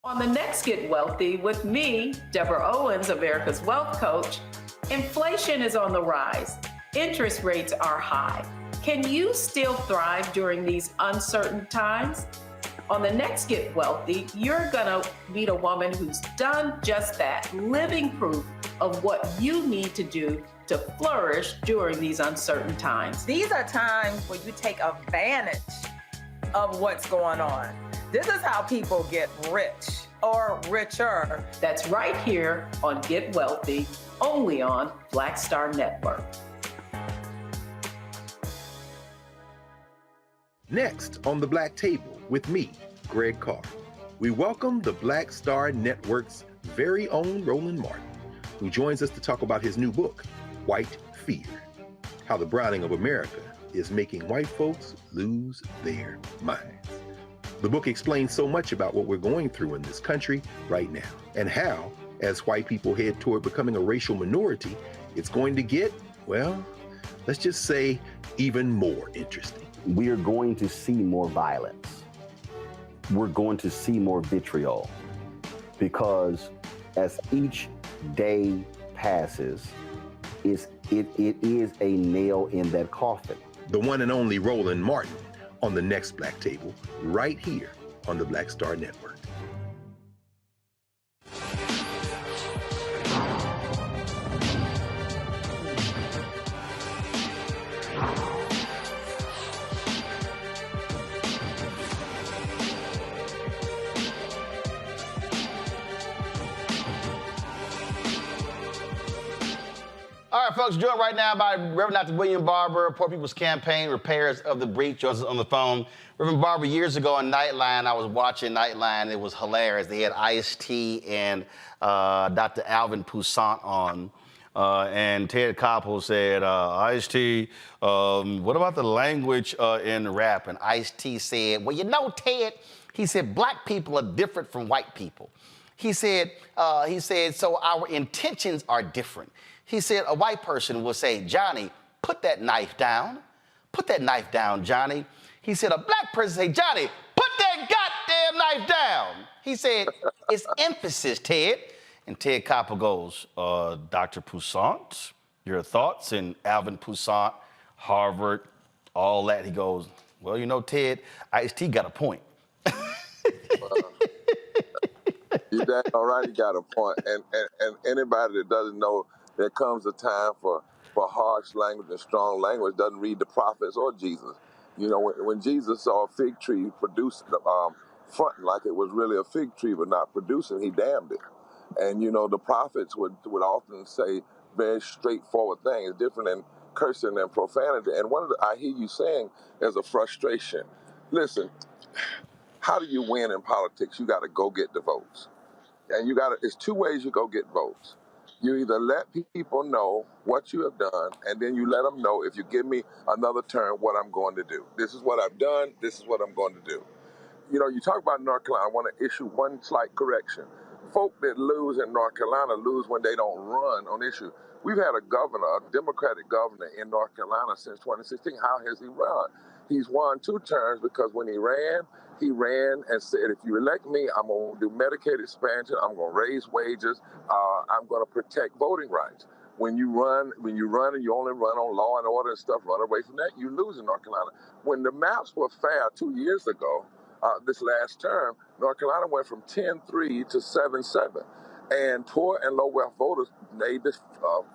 Speaker 18: On the next Get Wealthy with me, Deborah Owens, America's Wealth Coach, inflation is on the rise. Interest rates are high. Can you still thrive during these uncertain times? On the next Get Wealthy, you're gonna meet a woman who's done just that, living proof of what you need to do to flourish during these uncertain times.
Speaker 20: These are times where you take advantage of what's going on. This is how people get rich or richer.
Speaker 18: That's right here on Get Wealthy, only on Black Star Network.
Speaker 4: Next on the Black Table with me, Greg Carr, we welcome the Black Star Network's very own Roland Martin, who joins us to talk about his new book, White Fear, How the Browning of America is Making White Folks Lose Their Minds. The book explains so much about what we're going through in this country right now, and how, as white people head toward becoming a racial minority, it's going to get, well, let's just say, even more interesting.
Speaker 5: We are going to see more violence. We're going to see more vitriol, because as each day passes, it is a nail in that coffin.
Speaker 4: The one and only Roland Martin on the next Black Table, right here on the Black Star Network.
Speaker 1: All right, folks, joined right now by Reverend Dr. William Barber, Poor People's Campaign, Repairs of the Breach, joins us on the phone. Reverend Barber, years ago on Nightline, I was watching Nightline. It was hilarious. They had Ice-T and Dr. Alvin Toussaint on. And Ted Koppel said, Ice-T, what about the language in rap? And Ice-T said, well, you know, Ted, he said, black people are different from white people. He said, so our intentions are different. He said a white person will say, Johnny, put that knife down. Put that knife down, Johnny. He said a black person say, Johnny, put that goddamn knife down. He said, it's emphasis, Ted. And Ted Koppel goes, Dr. Toussaint, your thoughts? And Alvin Toussaint, Harvard, all that. He goes, well, you know, Ted, Ice-T got a point.
Speaker 12: You dang all right, he got a point. And anybody that doesn't know there comes a time for harsh language and strong language doesn't read the prophets or Jesus. You know, when Jesus saw a fig tree producing, fronting like it was really a fig tree but not producing, he damned it. And, you know, the prophets would often say very straightforward things, different than cursing and profanity. And I hear you saying there's a frustration. Listen, how do you win in politics? You got to go get the votes. And it's two ways you go get votes. You either let people know what you have done, and then you let them know, if you give me another term, what I'm going to do. This is what I've done. This is what I'm going to do. You know, you talk about North Carolina. I want to issue one slight correction. Folk that lose in North Carolina lose when they don't run on issue. We've had a Democratic governor in North Carolina since 2016. How has he run? He's won 2 terms because when he ran and said, if you elect me, I'm going to do Medicaid expansion, I'm going to raise wages, I'm going to protect voting rights. When you run and you only run on law and order and stuff, run away from that, you lose in North Carolina. When the maps were fair 2 years ago, this last term, North Carolina went from 10-3 to 7-7. And poor and low wealth voters made this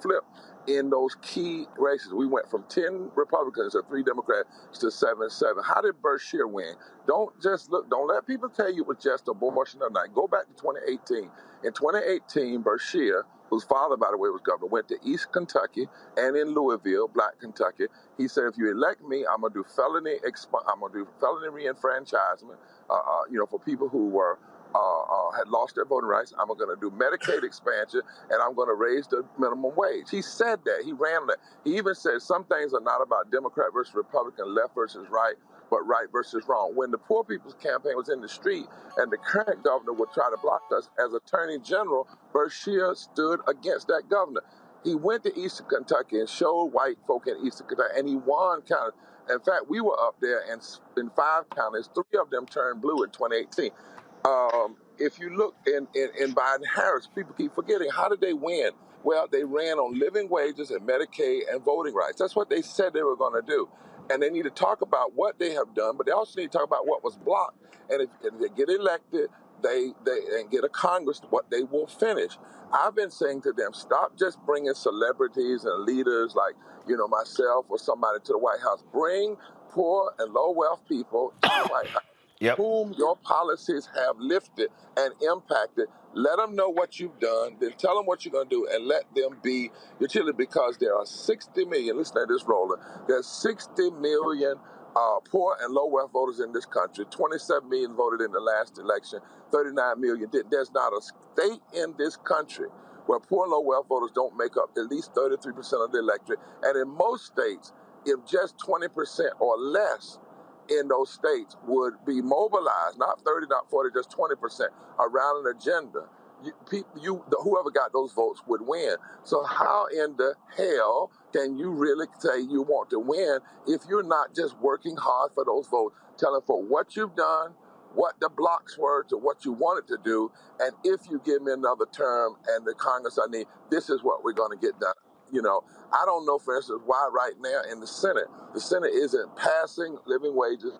Speaker 12: flip in those key races. We went from 10 Republicans and 3 Democrats to 7-7. How did Berkshire win? Don't let people tell you it was just abortion or not. Go back to 2018. In 2018, Berkshire, whose father, by the way, was governor, went to East Kentucky and in Louisville, Black Kentucky. He said, if you elect me, I'm gonna do felony reenfranchisement, for people who were had lost their voting rights. I'm going to do Medicaid expansion, and I'm going to raise the minimum wage. He said that. He ran that. He even said some things are not about Democrat versus Republican, left versus right, but right versus wrong. When the Poor People's Campaign was in the street and the current governor would try to block us, as Attorney General, Berkshire stood against that governor. He went to Eastern Kentucky and showed white folk in Eastern Kentucky, and he won counties. In fact, we were up there, and in 5 counties, 3 of them turned blue in 2018. If you look in Biden-Harris, people keep forgetting, how did they win? Well, they ran on living wages and Medicaid and voting rights. That's what they said they were going to do. And they need to talk about what they have done, but they also need to talk about what was blocked. And if they get elected, they get a Congress, what they will finish. I've been saying to them, stop just bringing celebrities and leaders like, myself or somebody to the White House. Bring poor and low wealth people to the White House. Yep. Whom your policies have lifted and impacted. Let them know what you've done, then tell them what you're going to do, and let them be your children, because there are 60 million, listen to this, Roland, there's 60 million poor and low wealth voters in this country. 27 million voted in the last election, 39 million did. There's not a state in this country where poor and low wealth voters don't make up at least 33% of the electorate. And in most states, if just 20% or less in those states would be mobilized, not 30, not 40, just 20%, around an agenda, whoever got those votes would win. So how in the hell can you really say you want to win if you're not just working hard for those votes, telling for what you've done, what the blocks were to what you wanted to do, and if you give me another term and the Congress I need, this is what we're going to get done. I don't know, for instance, why right now in the Senate isn't passing living wages,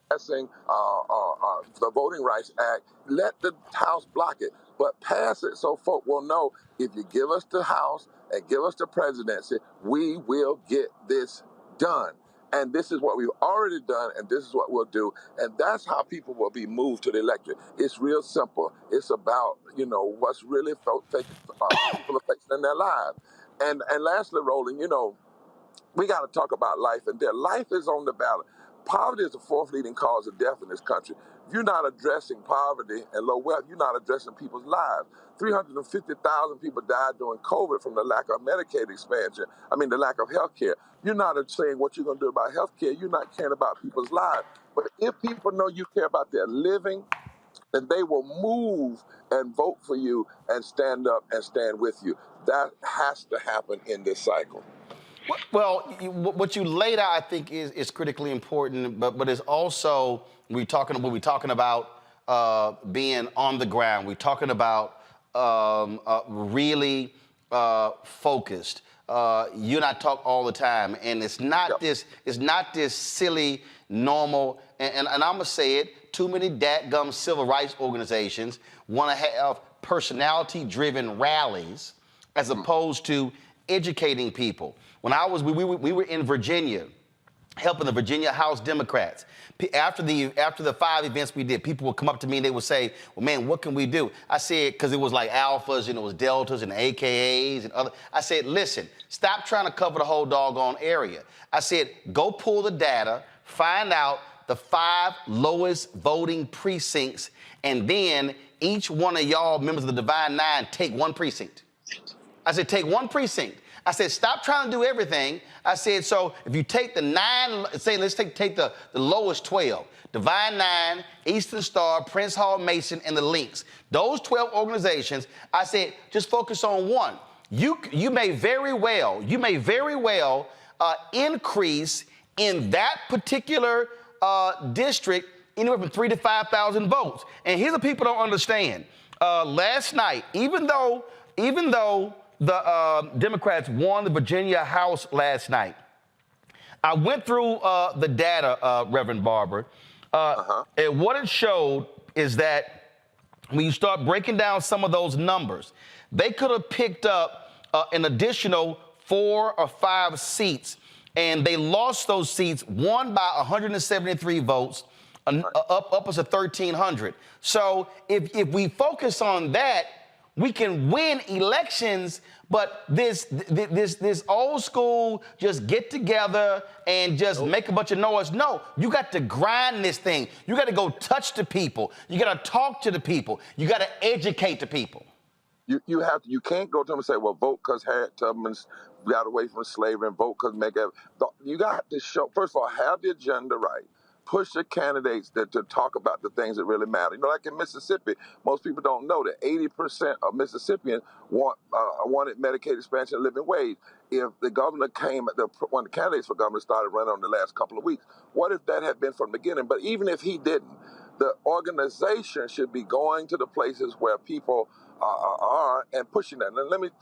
Speaker 12: passing the Voting Rights Act. Let the House block it, but pass it so folk will know, if you give us the House and give us the presidency, we will get this done. And this is what we've already done, and this is what we'll do. And that's how people will be moved to the electorate. It's real simple. It's about, what's really people are facing in their lives. And lastly, Roland, we got to talk about life and death. Life is on the ballot. Poverty is the fourth leading cause of death in this country. If you're not addressing poverty and low wealth, you're not addressing people's lives. 350,000 people died during COVID from the lack of Medicaid expansion. The lack of health care. You're not saying what you're going to do about health care. You're not caring about people's lives. But if people know you care about their living, then they will move and vote for you and stand up and stand with you. That has to happen in this cycle.
Speaker 1: Well, what you laid out, I think, is critically important, but it's also we're talking about being on the ground. We're talking about really focused. You and I talk all the time, and it's not this silly, normal, and I'm gonna say it. Too many dadgum civil rights organizations want to have personality-driven rallies as opposed to educating people. When we were in Virginia, helping the Virginia House Democrats. After the 5 events we did, people would come up to me and they would say, "Well, man, what can we do?" I said, because it was like alphas and it was deltas and AKAs and other. I said, listen, stop trying to cover the whole doggone area. I said, go pull the data, find out the 5 lowest voting precincts, and then each one of y'all members of the Divine Nine take one precinct. I said, take one precinct. I said, stop trying to do everything. I said, so if you take the 9, let's take the lowest 12, Divine Nine, Eastern Star, Prince Hall Mason, and the Links. Those 12 organizations, I said, just focus on one. You may very well increase in that particular district anywhere from 3,000 to 5,000 votes. And here's what people don't understand. Last night, even though the Democrats won the Virginia House last night, I went through the data, Reverend Barber, and what it showed is that when you start breaking down some of those numbers, they could have picked up an additional 4 or 5 seats, and they lost those seats, won by 173 votes, up us to 1,300. So if we focus on that, we can win elections, but this old school just get together and just make a bunch of noise. No, you got to grind this thing. You got to go touch the people. You got to talk to the people. You got to educate the people.
Speaker 12: You can't go to them and say, well, vote because Harriet Tubman got away from slavery and vote because you got to show, first of all, have the agenda right. Push the candidates to talk about the things that really matter. Like in Mississippi, most people don't know that 80% of Mississippians wanted Medicaid expansion and living wage. If the governor one of the candidates for governor started running on the last couple of weeks, what if that had been from the beginning? But even if he didn't, the organization should be going to the places where people are and pushing that.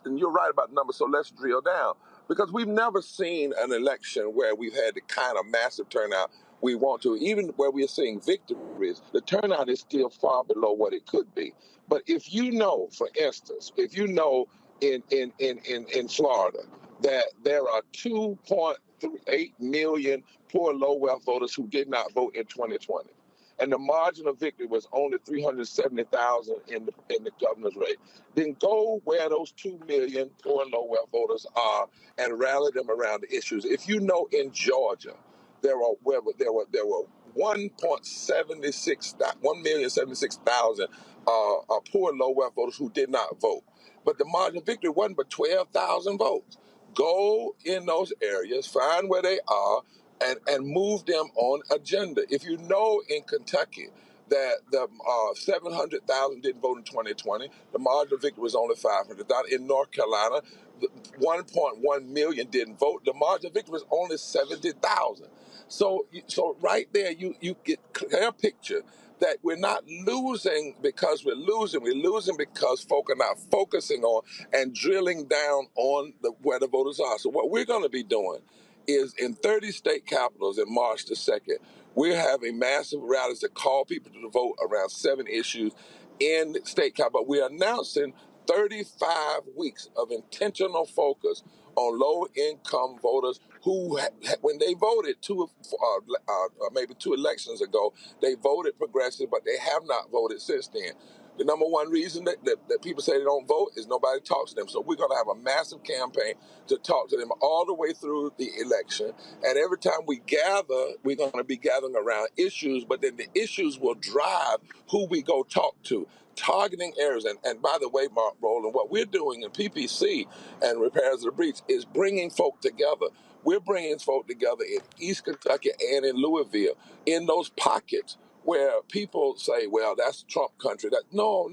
Speaker 12: And you're right about the numbers, so let's drill down. Because we've never seen an election where we've had the kind of massive turnout we want to. Even where we're seeing victories, the turnout is still far below what it could be. But if you know, for instance, in Florida, that there are 2.8 million poor low wealth voters who did not vote in 2020. And the margin of victory was only 370,000 in the governor's race. Then go where those 2 million poor low wealth voters are and rally them around the issues. If you know in Georgia, there were 1,076,000 poor low wealth voters who did not vote. But the margin of victory wasn't but 12,000 votes. Go in those areas, find where they are, and move them on agenda. If you know in Kentucky that the 700,000 didn't vote in 2020, the margin of victory was only 500,000. In North Carolina, 1.1 million didn't vote. The margin of victory was only 70,000. So right there, you get a clear picture that we're not losing because we're losing. We're losing because folk are not focusing on and drilling down on where the voters are. So what we're going to be doing is in 30 state capitals in March the 2nd, we're having massive rallies to call people to vote around 7 issues in state capital. We're announcing 35 weeks of intentional focus on low-income voters who, when they voted maybe 2 elections ago, they voted progressive, but they have not voted since then. The number one reason that people say they don't vote is nobody talks to them. So we're going to have a massive campaign to talk to them all the way through the election. And every time we gather, we're going to be gathering around issues, but then the issues will drive who we go talk to. Targeting areas. And by the way, Mark Roland, what we're doing in PPC and Repairs of the Breach is bringing folk together. We're bringing folk together in East Kentucky and in Louisville, in those pockets where people say, well, that's Trump country. No.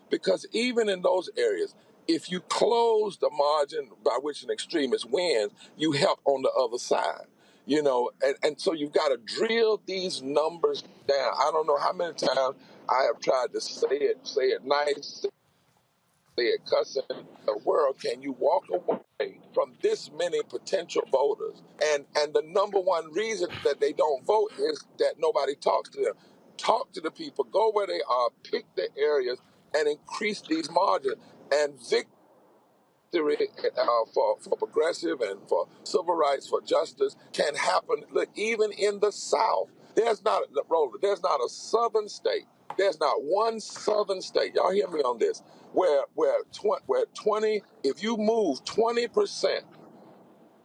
Speaker 12: Because even in those areas, if you close the margin by which an extremist wins, you help on the other side. And so you've got to drill these numbers down. I don't know how many times I have tried to say it nice, say it cussing. The world, can you walk away from this many potential voters? And the number one reason that they don't vote is that nobody talks to them. Talk to the people, go where they are, pick the areas, and increase these margins. And victory for progressive and for civil rights, for justice, can happen. Look, even in the South, there's not a southern state. There's not one southern state. Y'all hear me on this? Where 20, if you move 20%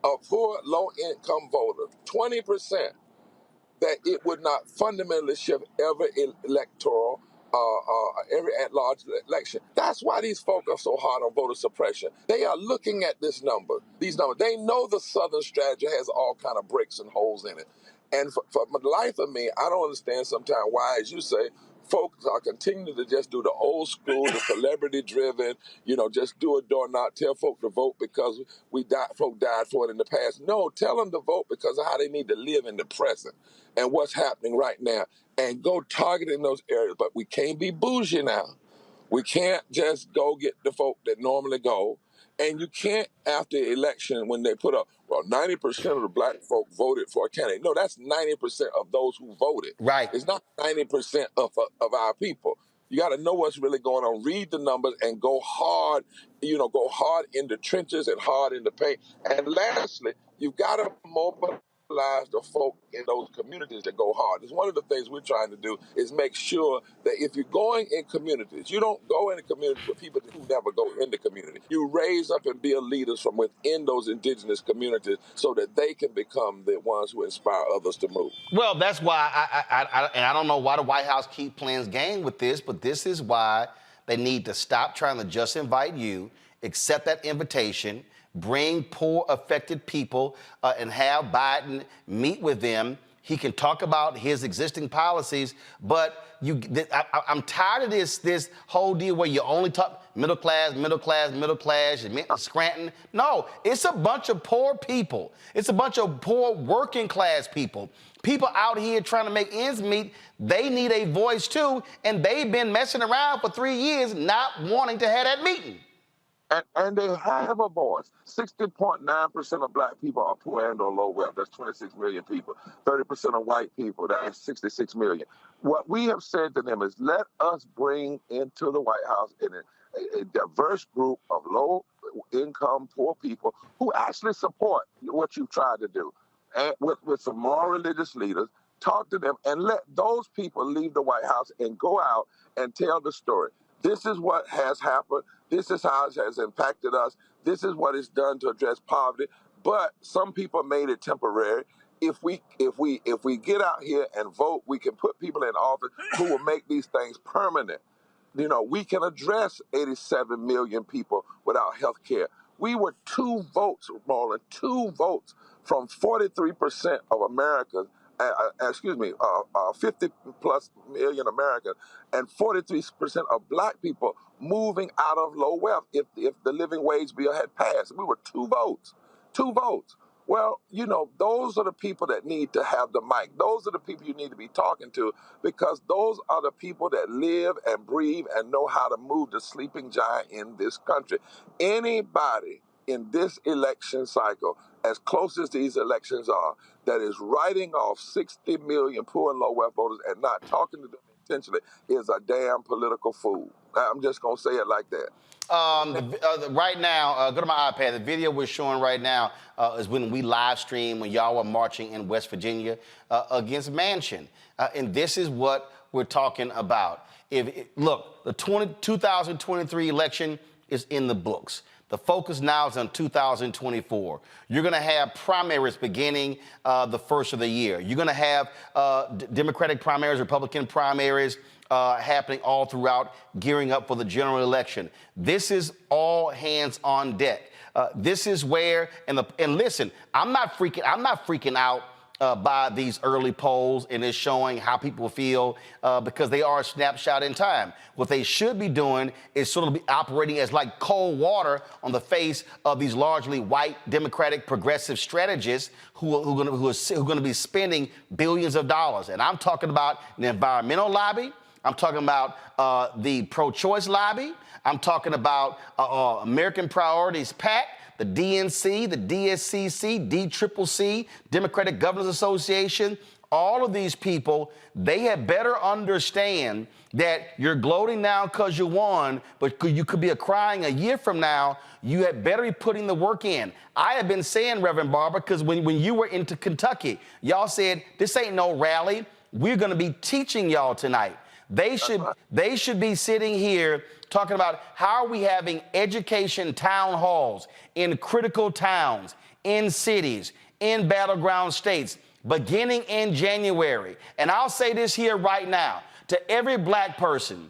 Speaker 12: of poor, low-income voters, 20%, that it would not fundamentally shift every electoral, every at-large election. That's why these folk are so hard on voter suppression. They are looking at these numbers. They know the Southern strategy has all kind of breaks and holes in it. And for the life of me, I don't understand sometimes why, as you say, folks are continuing to just do the old school, the celebrity-driven, just do a door knock, tell folk to vote because folk died for it in the past. No, tell them to vote because of how they need to live in the present and what's happening right now, and go target in those areas. But we can't be bougie now. We can't just go get the folk that normally go. And you can't, after the election, when they put up, 90% of the black folk voted for a candidate. No, that's 90% of those who voted.
Speaker 1: Right.
Speaker 12: It's not 90% of our people. You got to know what's really going on. Read the numbers and go hard, go hard in the trenches and hard in the paint. And lastly, you've got to mobilize the folk in those communities that go hard. It's one of the things we're trying to do is make sure that if you're going in communities, you don't go into communities with people who never go in the community. You raise up and build leaders from within those indigenous communities so that they can become the ones who inspire others to move.
Speaker 1: Well, that's why I don't know why the White House keep playing game with this, but this is why they need to stop trying to just invite you, accept that invitation, bring poor, affected people, and have Biden meet with them. He can talk about his existing policies, but I'm tired of this whole deal where you only talk middle class, Scranton. No, it's a bunch of poor people. It's a bunch of poor working class people. People out here trying to make ends meet, they need a voice too, and they've been messing around for 3 years not wanting to have that meeting.
Speaker 12: And they have a voice. 60.9% of black people are poor and or low wealth. That's 26 million people. 30% of white people, that's 66 million. What we have said to them is let us bring into the White House a diverse group of low-income, poor people who actually support what you've tried to do. And with some more religious leaders, talk to them and let those people leave the White House and go out and tell the story. This is what has happened. This is how it has impacted us. This is what it's done to address poverty. But some people made it temporary. If we get out here and vote, we can put people in office who will make these things permanent. We can address 87 million people without health care. We were 2 votes, Roland, 2 votes from 43% of Americans, 50 plus million Americans, and 43% of black people moving out of low wealth if the living wage bill had passed. We were 2 votes. 2 votes. Well, those are the people that need to have the mic. Those are the people you need to be talking to because those are the people that live and breathe and know how to move the sleeping giant in this country. Anybody in this election cycle, as close as these elections are, that is writing off 60 million poor and low wealth voters and not talking to them intentionally is a damn political fool. I'm just going to say it like that.
Speaker 1: Right now, go to my iPad. The video we're showing right now is when we live stream when y'all were marching in West Virginia against Manchin. And this is what we're talking about. Look, the 2023 election is in the books. The focus now is on 2024. You're going to have primaries beginning the first of the year. You're going to have Democratic primaries, Republican primaries happening all throughout, gearing up for the general election. This is all hands on deck. This is where, and listen, I'm not freaking out by these early polls, and it's showing how people feel because they are a snapshot in time. What they should be doing is sort of be operating as like cold water on the face of these largely white Democratic progressive strategists who are going to be spending billions of dollars. And I'm talking about the environmental lobby. I'm talking about the pro-choice lobby. I'm talking about American Priorities PAC, the DNC, the DSCC, DCCC, Democratic Governors Association. All of these people, they had better understand that you're gloating now because you won, but you could be crying a year from now. You had better be putting the work in. I have been saying, Reverend Barber, because when you were into Kentucky, y'all said, this ain't no rally. We're going to be teaching y'all tonight. They should be sitting here talking about how are we having education town halls in critical towns, in cities, in battleground states, beginning in January. And I'll say this here right now to every black person,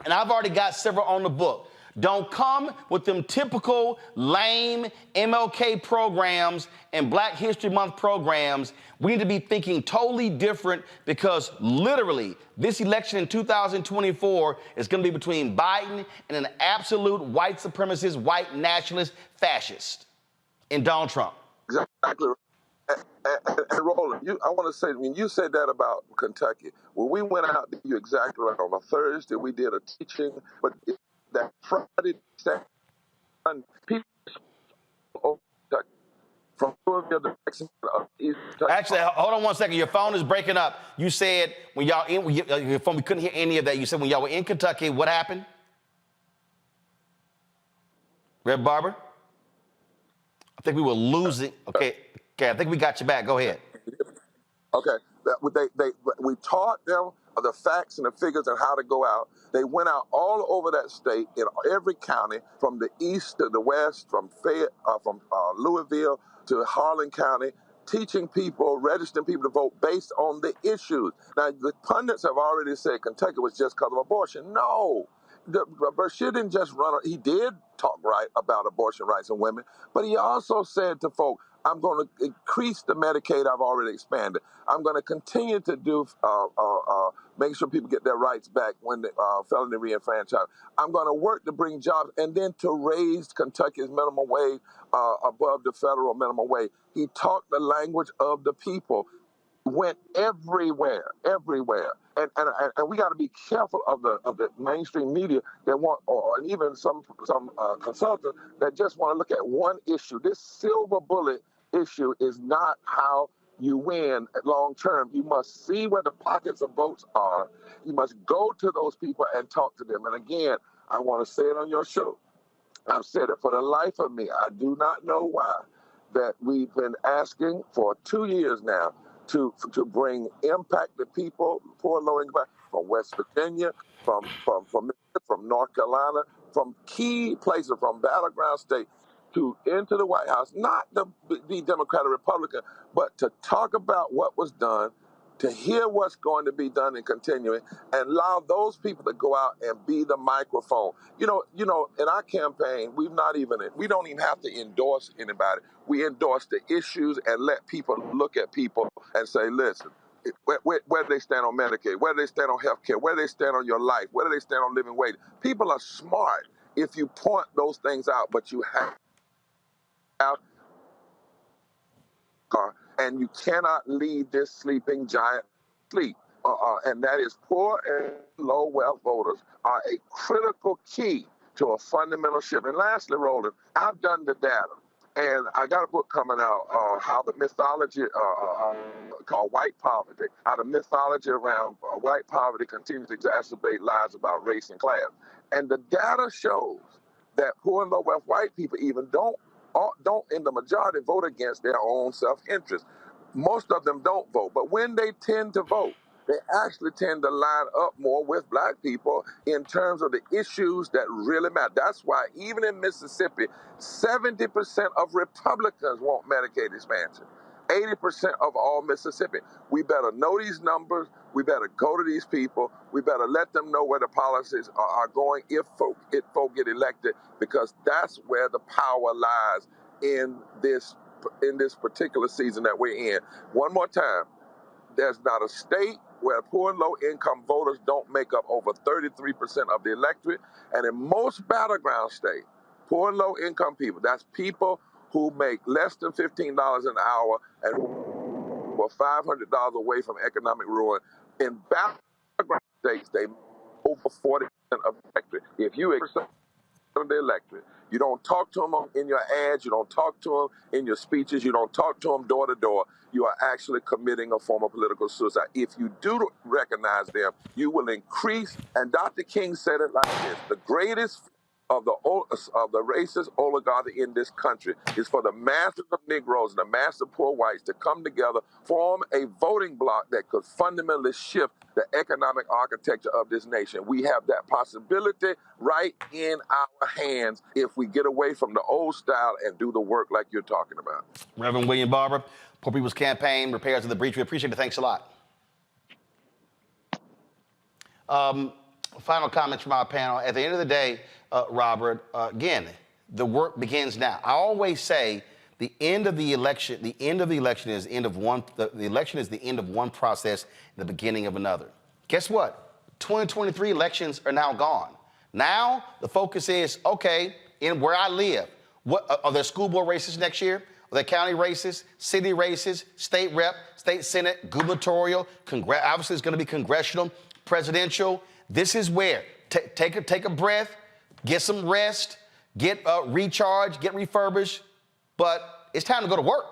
Speaker 1: and I've already got several on the book. Don't come with them typical lame MLK programs and Black History Month programs. We need to be thinking totally different because literally this election in 2024 is going to be between Biden and an absolute white supremacist, white nationalist fascist in Donald Trump.
Speaker 12: Exactly. And Roland, I want to say, when you said that about Kentucky, when we went out, you're exactly right. On a Thursday, we did a teaching, but that Friday, Saturday, people from Louisville to Texas.
Speaker 1: Actually, hold on one second. Your phone is breaking up. You said when y'all your phone, we couldn't hear any of that. You said when y'all were in Kentucky, what happened? Red Barber? I think we were losing. Okay, I think we got you back. Go ahead.
Speaker 12: Okay, we taught them the facts and the figures and how to go out. They went out all over that state in every county, from the east to the west, from Louisville to Harlan County, teaching people, registering people to vote based on the issues. Now, the pundits have already said Kentucky was just because of abortion. No. Bashir didn't just run. He did talk right about abortion rights and women, but he also said to folk, I'm going to increase the Medicaid I've already expanded. I'm going to continue to do make sure people get their rights back when they felony reenfranchised. I'm going to work to bring jobs and then to raise Kentucky's minimum wage above the federal minimum wage. He talked the language of the people. Went everywhere, and we got to be careful of the mainstream media that want, or even some consultants that just want to look at one issue. This silver bullet issue is not how you win long term. You must see where the pockets of votes are. You must go to those people and talk to them. And again, I want to say it on your show. I've said it for the life of me. I do not know why that we've been asking for 2 years now to bring impacted people, poor low income, from West Virginia, from North Carolina, from key places, from battleground state, into the White House, not to be Democrat or Republican, but to talk about what was done, to hear what's going to be done and continuing, and allow those people to go out and be the microphone. You know, in our campaign, we don't even have to endorse anybody. We endorse the issues and let people look at people and say, listen, where do they stand on Medicaid? Where do they stand on health care? Where do they stand on your life? Where do they stand on living wage? People are smart if you point those things out, but you have and you cannot leave this sleeping giant sleep. And that is poor and low wealth voters are a critical key to a fundamental shift. And lastly, Roland, I've done the data. And I got a book coming out, how the mythology called white poverty, how the mythology around white poverty continues to exacerbate lies about race and class. And the data shows that poor and low wealth white people even don't in the majority vote against their own self-interest. Most of them don't vote, but when they tend to vote, they actually tend to line up more with black people in terms of the issues that really matter. That's why even in Mississippi, 70% of Republicans want Medicaid expansion. 80% of all Mississippi. We better know these numbers. We better go to these people. We better let them know where the policies are going if folk get elected, because that's where the power lies in this particular season that we're in. One more time, there's not a state where poor and low-income voters don't make up over 33% of the electorate, and in most battleground states, poor and low-income people, that's people who make less than $15 an hour and who are $500 away from economic ruin. In battleground states, they over 40% of the electorate. If you of the electorate, you don't talk to them in your ads, you don't talk to them in your speeches, you don't talk to them door to door, you are actually committing a form of political suicide. If you do recognize them, you will increase, and Dr. King said it like this: the greatest of the racist oligarchy in this country is for the masses of Negroes and the masses of poor whites to come together, form a voting bloc that could fundamentally shift the economic architecture of this nation. We have that possibility right in our hands if we get away from the old style and do the work like you're talking about.
Speaker 1: Reverend William Barber, Poor People's Campaign, Repairs of the Breach. We appreciate it. Thanks a lot. Final comments from our panel. At the end of the day, Robert, again, the work begins now. I always say the end of the election is the end of one. The election is the end of one process, and the beginning of another. Guess what? 2023 elections are now gone. Now the focus is, okay, in where I live, what are there school board races next year? Are there county races, city races, state rep, state senate, gubernatorial? Obviously, it's going to be congressional, presidential. This is where take a breath, get some rest, get recharged, get refurbished, but it's time to go to work.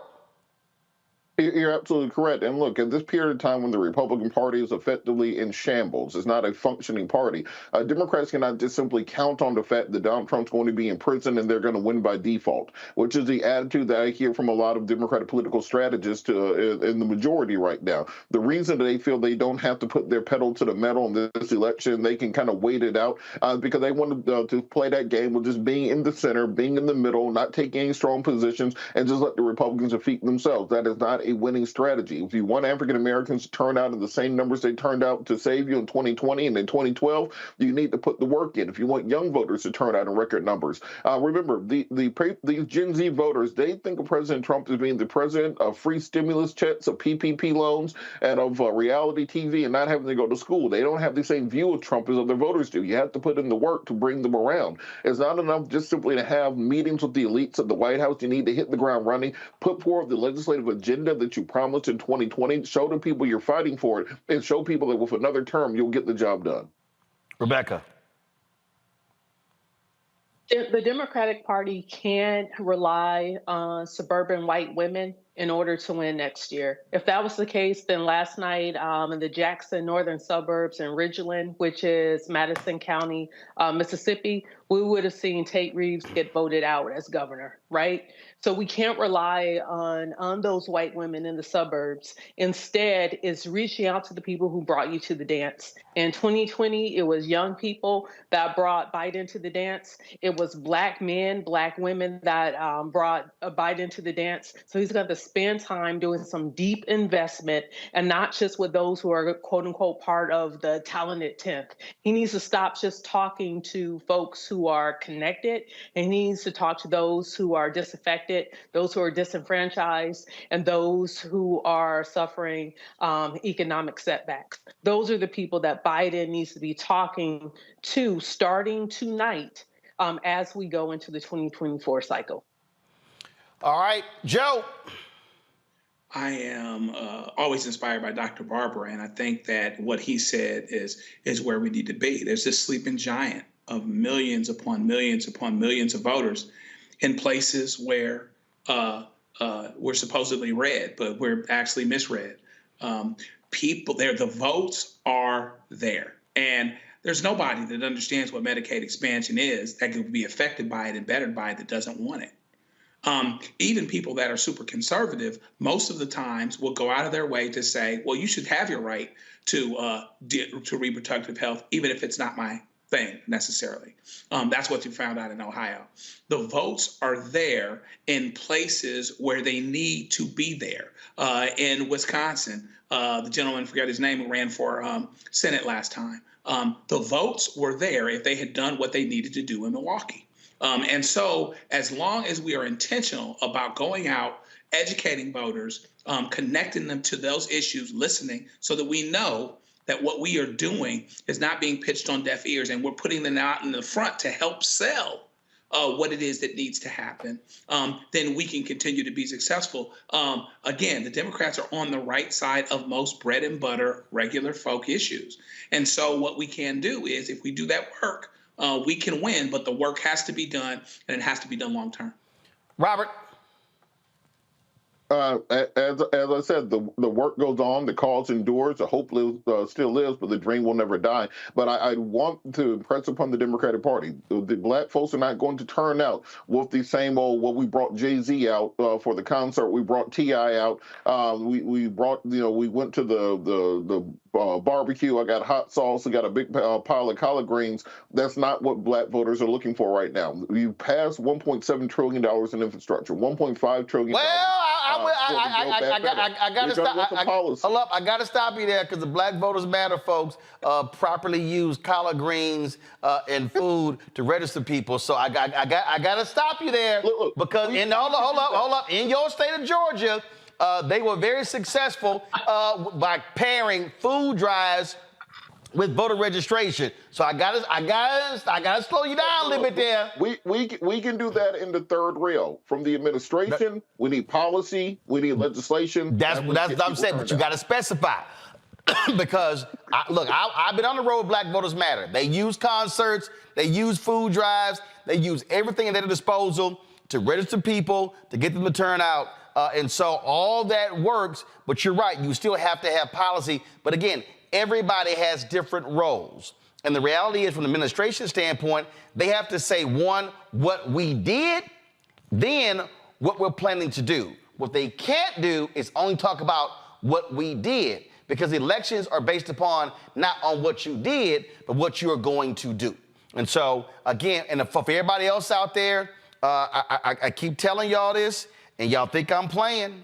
Speaker 10: You're absolutely correct. And look, at this period of time when the Republican Party is effectively in shambles, it's not a functioning party, Democrats cannot just simply count on the fact that Donald Trump's going to be in prison and they're going to win by default, which is the attitude that I hear from a lot of Democratic political strategists in the majority right now. The reason that they feel they don't have to put their pedal to the metal in this election, they can kind of wait it out because they want to play that game with just being in the center, being in the middle, not taking any strong positions, and just let the Republicans defeat themselves. That is not a winning strategy. If you want African Americans to turn out in the same numbers they turned out to save you in 2020 and in 2012, you need to put the work in. If you want young voters to turn out in record numbers, remember these Gen Z voters, they think of President Trump as being the president of free stimulus checks, of PPP loans, and of reality TV, and not having to go to school. They don't have the same view of Trump as other voters do. You have to put in the work to bring them around. It's not enough just simply to have meetings with the elites at the White House. You need to hit the ground running, put forward the legislative agenda that you promised in 2020, show the people you're fighting for it, and show people that with another term, you'll get the job done.
Speaker 1: Rebecca.
Speaker 8: The Democratic Party can't rely on suburban white women in order to win next year. If that was the case, then last night in the Jackson northern suburbs in Ridgeland, which is Madison County, Mississippi, we would have seen Tate Reeves get voted out as governor, right? So we can't rely on those white women in the suburbs. Instead, it's reaching out to the people who brought you to the dance. In 2020, it was young people that brought Biden to the dance. It was Black men, Black women that brought Biden to the dance. So he's got to spend time doing some deep investment, and not just with those who are quote unquote part of the talented 10th. He needs to stop just talking to folks who are connected, and he needs to talk to those who are disaffected, those who are disenfranchised, and those who are suffering economic setbacks. Those are the people that Biden needs to be talking to starting tonight as we go into the 2024 cycle.
Speaker 1: All right, Joe.
Speaker 13: I am always inspired by Dr. Barber, and I think that what he said is where we need to be. There's this sleeping giant of millions upon millions upon millions of voters in places where we're supposedly red, but we're actually misread. People there, the votes are there. And there's nobody that understands what Medicaid expansion is that could be affected by it and bettered by it that doesn't want it. Even people that are super conservative, most of the times will go out of their way to say, well, you should have your right to reproductive health, even if it's not my thing necessarily. That's what you found out in Ohio. The votes are there in places where they need to be there. In Wisconsin, the gentleman, I forgot his name, who ran for Senate last time. The votes were there if they had done what they needed to do in Milwaukee. And so as long as we are intentional about going out, educating voters, connecting them to those issues, listening, so that we know that what we are doing is not being pitched on deaf ears, and we're putting them out in the front to help sell what it is that needs to happen, then we can continue to be successful. Again, the Democrats are on the right side of most bread and butter, regular folk issues. And so what we can do is, if we do that work, we can win, but the work has to be done, and it has to be done long term.
Speaker 1: Robert?
Speaker 10: As I said, the work goes on, the cause endures, the hope still lives, but the dream will never die. But I want to impress upon the Democratic Party, the black folks are not going to turn out with the same old, well, we brought Jay-Z out for the concert, we brought T.I. out, we brought, we went to the barbecue, I got hot sauce, I got a big pile of collard greens. That's not what black voters are looking for right now. You passed $1.7 trillion in infrastructure, $1.5 trillion.
Speaker 1: I gotta stop. Hold up, I gotta stop you there, because the Black Voters Matter folks properly use collard greens and food to register people. So I gotta stop you there, because hold up, in your state of Georgia, they were very successful by pairing food drives with voter registration. So I gotta slow you down a little bit there.
Speaker 10: We can do that in the third rail. From the administration, we need policy, we need legislation.
Speaker 1: That's what I'm saying, but you gotta specify. Because, I've been on the road with Black Voters Matter. They use concerts, they use food drives, they use everything at their disposal to register people, to get them to turn out. And so all that works, but you're right, you still have to have policy. But again, everybody has different roles. And the reality is, from the administration standpoint, they have to say, one, what we did, then what we're planning to do. What they can't do is only talk about what we did, because elections are based upon not on what you did, but what you're going to do. And so, again, and for everybody else out there, I keep telling y'all this, and y'all think I'm playing.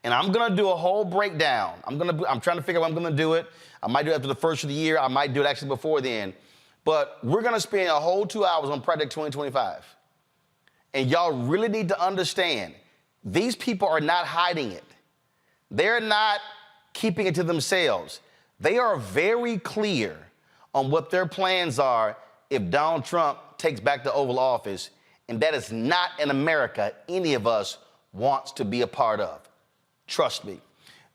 Speaker 1: And I'm gonna do a whole breakdown. I'm trying to figure out when I'm gonna do it. I might do it after the first of the year. I might do it actually before then. But we're gonna spend a whole 2 hours on Project 2025. And y'all really need to understand, these people are not hiding it. They're not keeping it to themselves. They are very clear on what their plans are if Donald Trump takes back the Oval Office. And that is not an America any of us wants to be a part of. Trust me.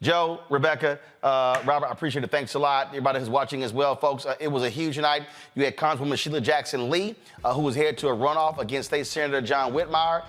Speaker 1: Joe, Rebecca, Robert, I appreciate it. Thanks a lot. Everybody who's watching as well, folks. It was a huge night. You had Congresswoman Sheila Jackson Lee, who was headed to a runoff against State Senator John Whitmire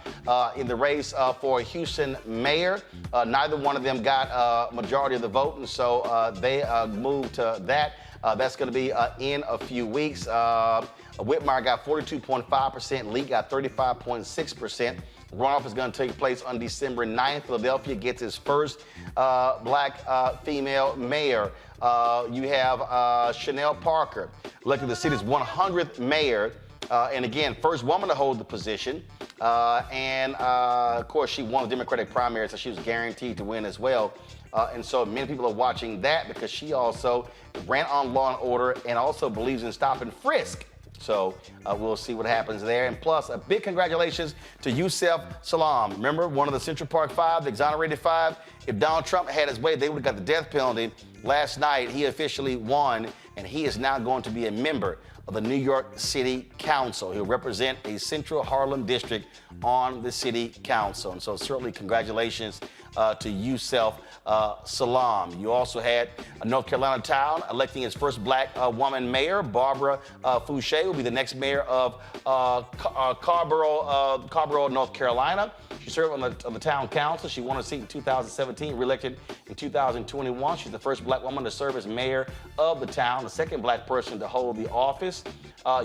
Speaker 1: in the race for Houston mayor. Neither one of them got a majority of the vote, and so they moved to that. That's going to be in a few weeks. Whitmire got 42.5%. Lee got 35.6%. Runoff is going to take place on December 9th. Philadelphia gets its first black female mayor. You have Chanel Parker, elected the city's 100th mayor. And again, first woman to hold the position. Of course, she won the Democratic primary, so she was guaranteed to win as well. And so many people are watching that, because she also ran on Law and Order and also believes in stop and frisk. So we'll see what happens there. And plus, a big congratulations to Yusef Salaam. Remember, one of the Central Park Five, the exonerated five? If Donald Trump had his way, they would have got the death penalty. Last night, he officially won, and he is now going to be a member of the New York City Council. He'll represent a Central Harlem district on the City Council. And so certainly congratulations to Yusef Salaam. You also had a North Carolina town electing its first black woman mayor. Barbara Fouché will be the next mayor of Carborough, North Carolina. She served on the town council. She won a seat in 2017, reelected in 2021. She's the first black woman to serve as mayor of the town, the second black person to hold the office.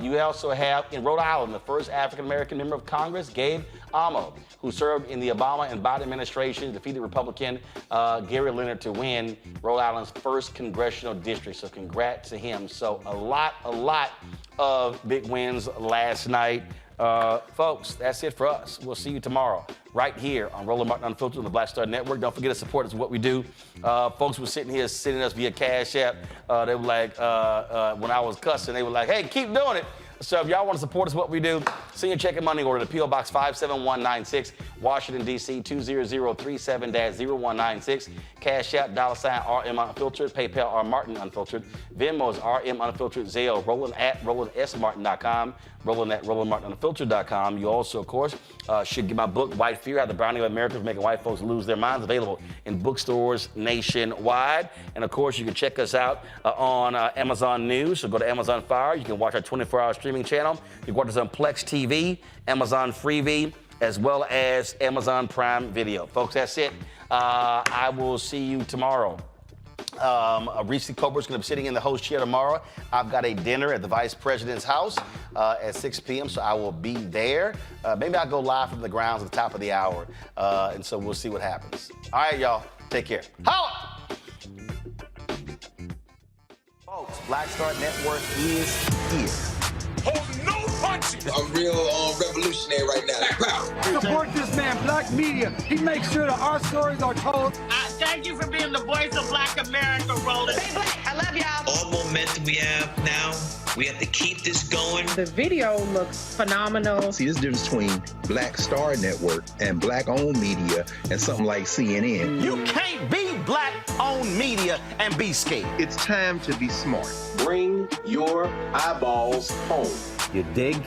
Speaker 1: You also have, in Rhode Island, the first African-American member of Congress, Gabe Amo, who served in the Obama and Biden administration, defeated Republican Gary Leonard to win Rhode Island's first congressional district. So congrats to him. So a lot of big wins last night. Folks, that's it for us. We'll see you tomorrow right here on Roland Martin Unfiltered on the Black Star Network. Don't forget to support us, what we do. Folks were sitting here sending us via Cash App. They were like, when I was cussing, they were like, hey, keep doing it. So if y'all want to support us, what we do, send your check and money order to P.O. Box 57196, Washington, D.C. 20037-0196. Cash App, $RM Unfiltered. PayPal, R Martin Unfiltered. Venmo is RM Unfiltered. Zelle, Roland at RolandSMartin.com. Roland at RolandMartinUnfiltered.com. You also, of course, should get my book, White Fear, How the Browning of America is Making White Folks Lose Their Minds, available in bookstores nationwide. And, of course, you can check us out on Amazon News. So go to Amazon Fire. You can watch our 24-hour streaming channel. You can watch us on Plex TV, Amazon Freevee, as well as Amazon Prime Video. Folks, that's it. I will see you tomorrow. Reese Cobra's going to be sitting in the host chair tomorrow. I've got a dinner at the Vice President's house at 6 p.m., so I will be there. Maybe I'll go live from the grounds at the top of the hour, and so we'll see what happens. All right, y'all. Take care. Holla! Folks, Black Star Network is here.
Speaker 14: Hold no punches! I'm real revolutionary right now. Black power.
Speaker 15: Support this man, Black Media. He makes sure that our stories are told.
Speaker 16: Thank you for being the voice of Black America, Roland.
Speaker 24: Stay black. I love y'all.
Speaker 25: All momentum we have now, we have to keep this going.
Speaker 20: The video looks phenomenal.
Speaker 4: See, this difference between Black Star Network and black-owned media and something like CNN.
Speaker 1: You can't be black-owned media and be scared.
Speaker 4: It's time to be smart.
Speaker 26: Bring your eyeballs home.
Speaker 5: You dig?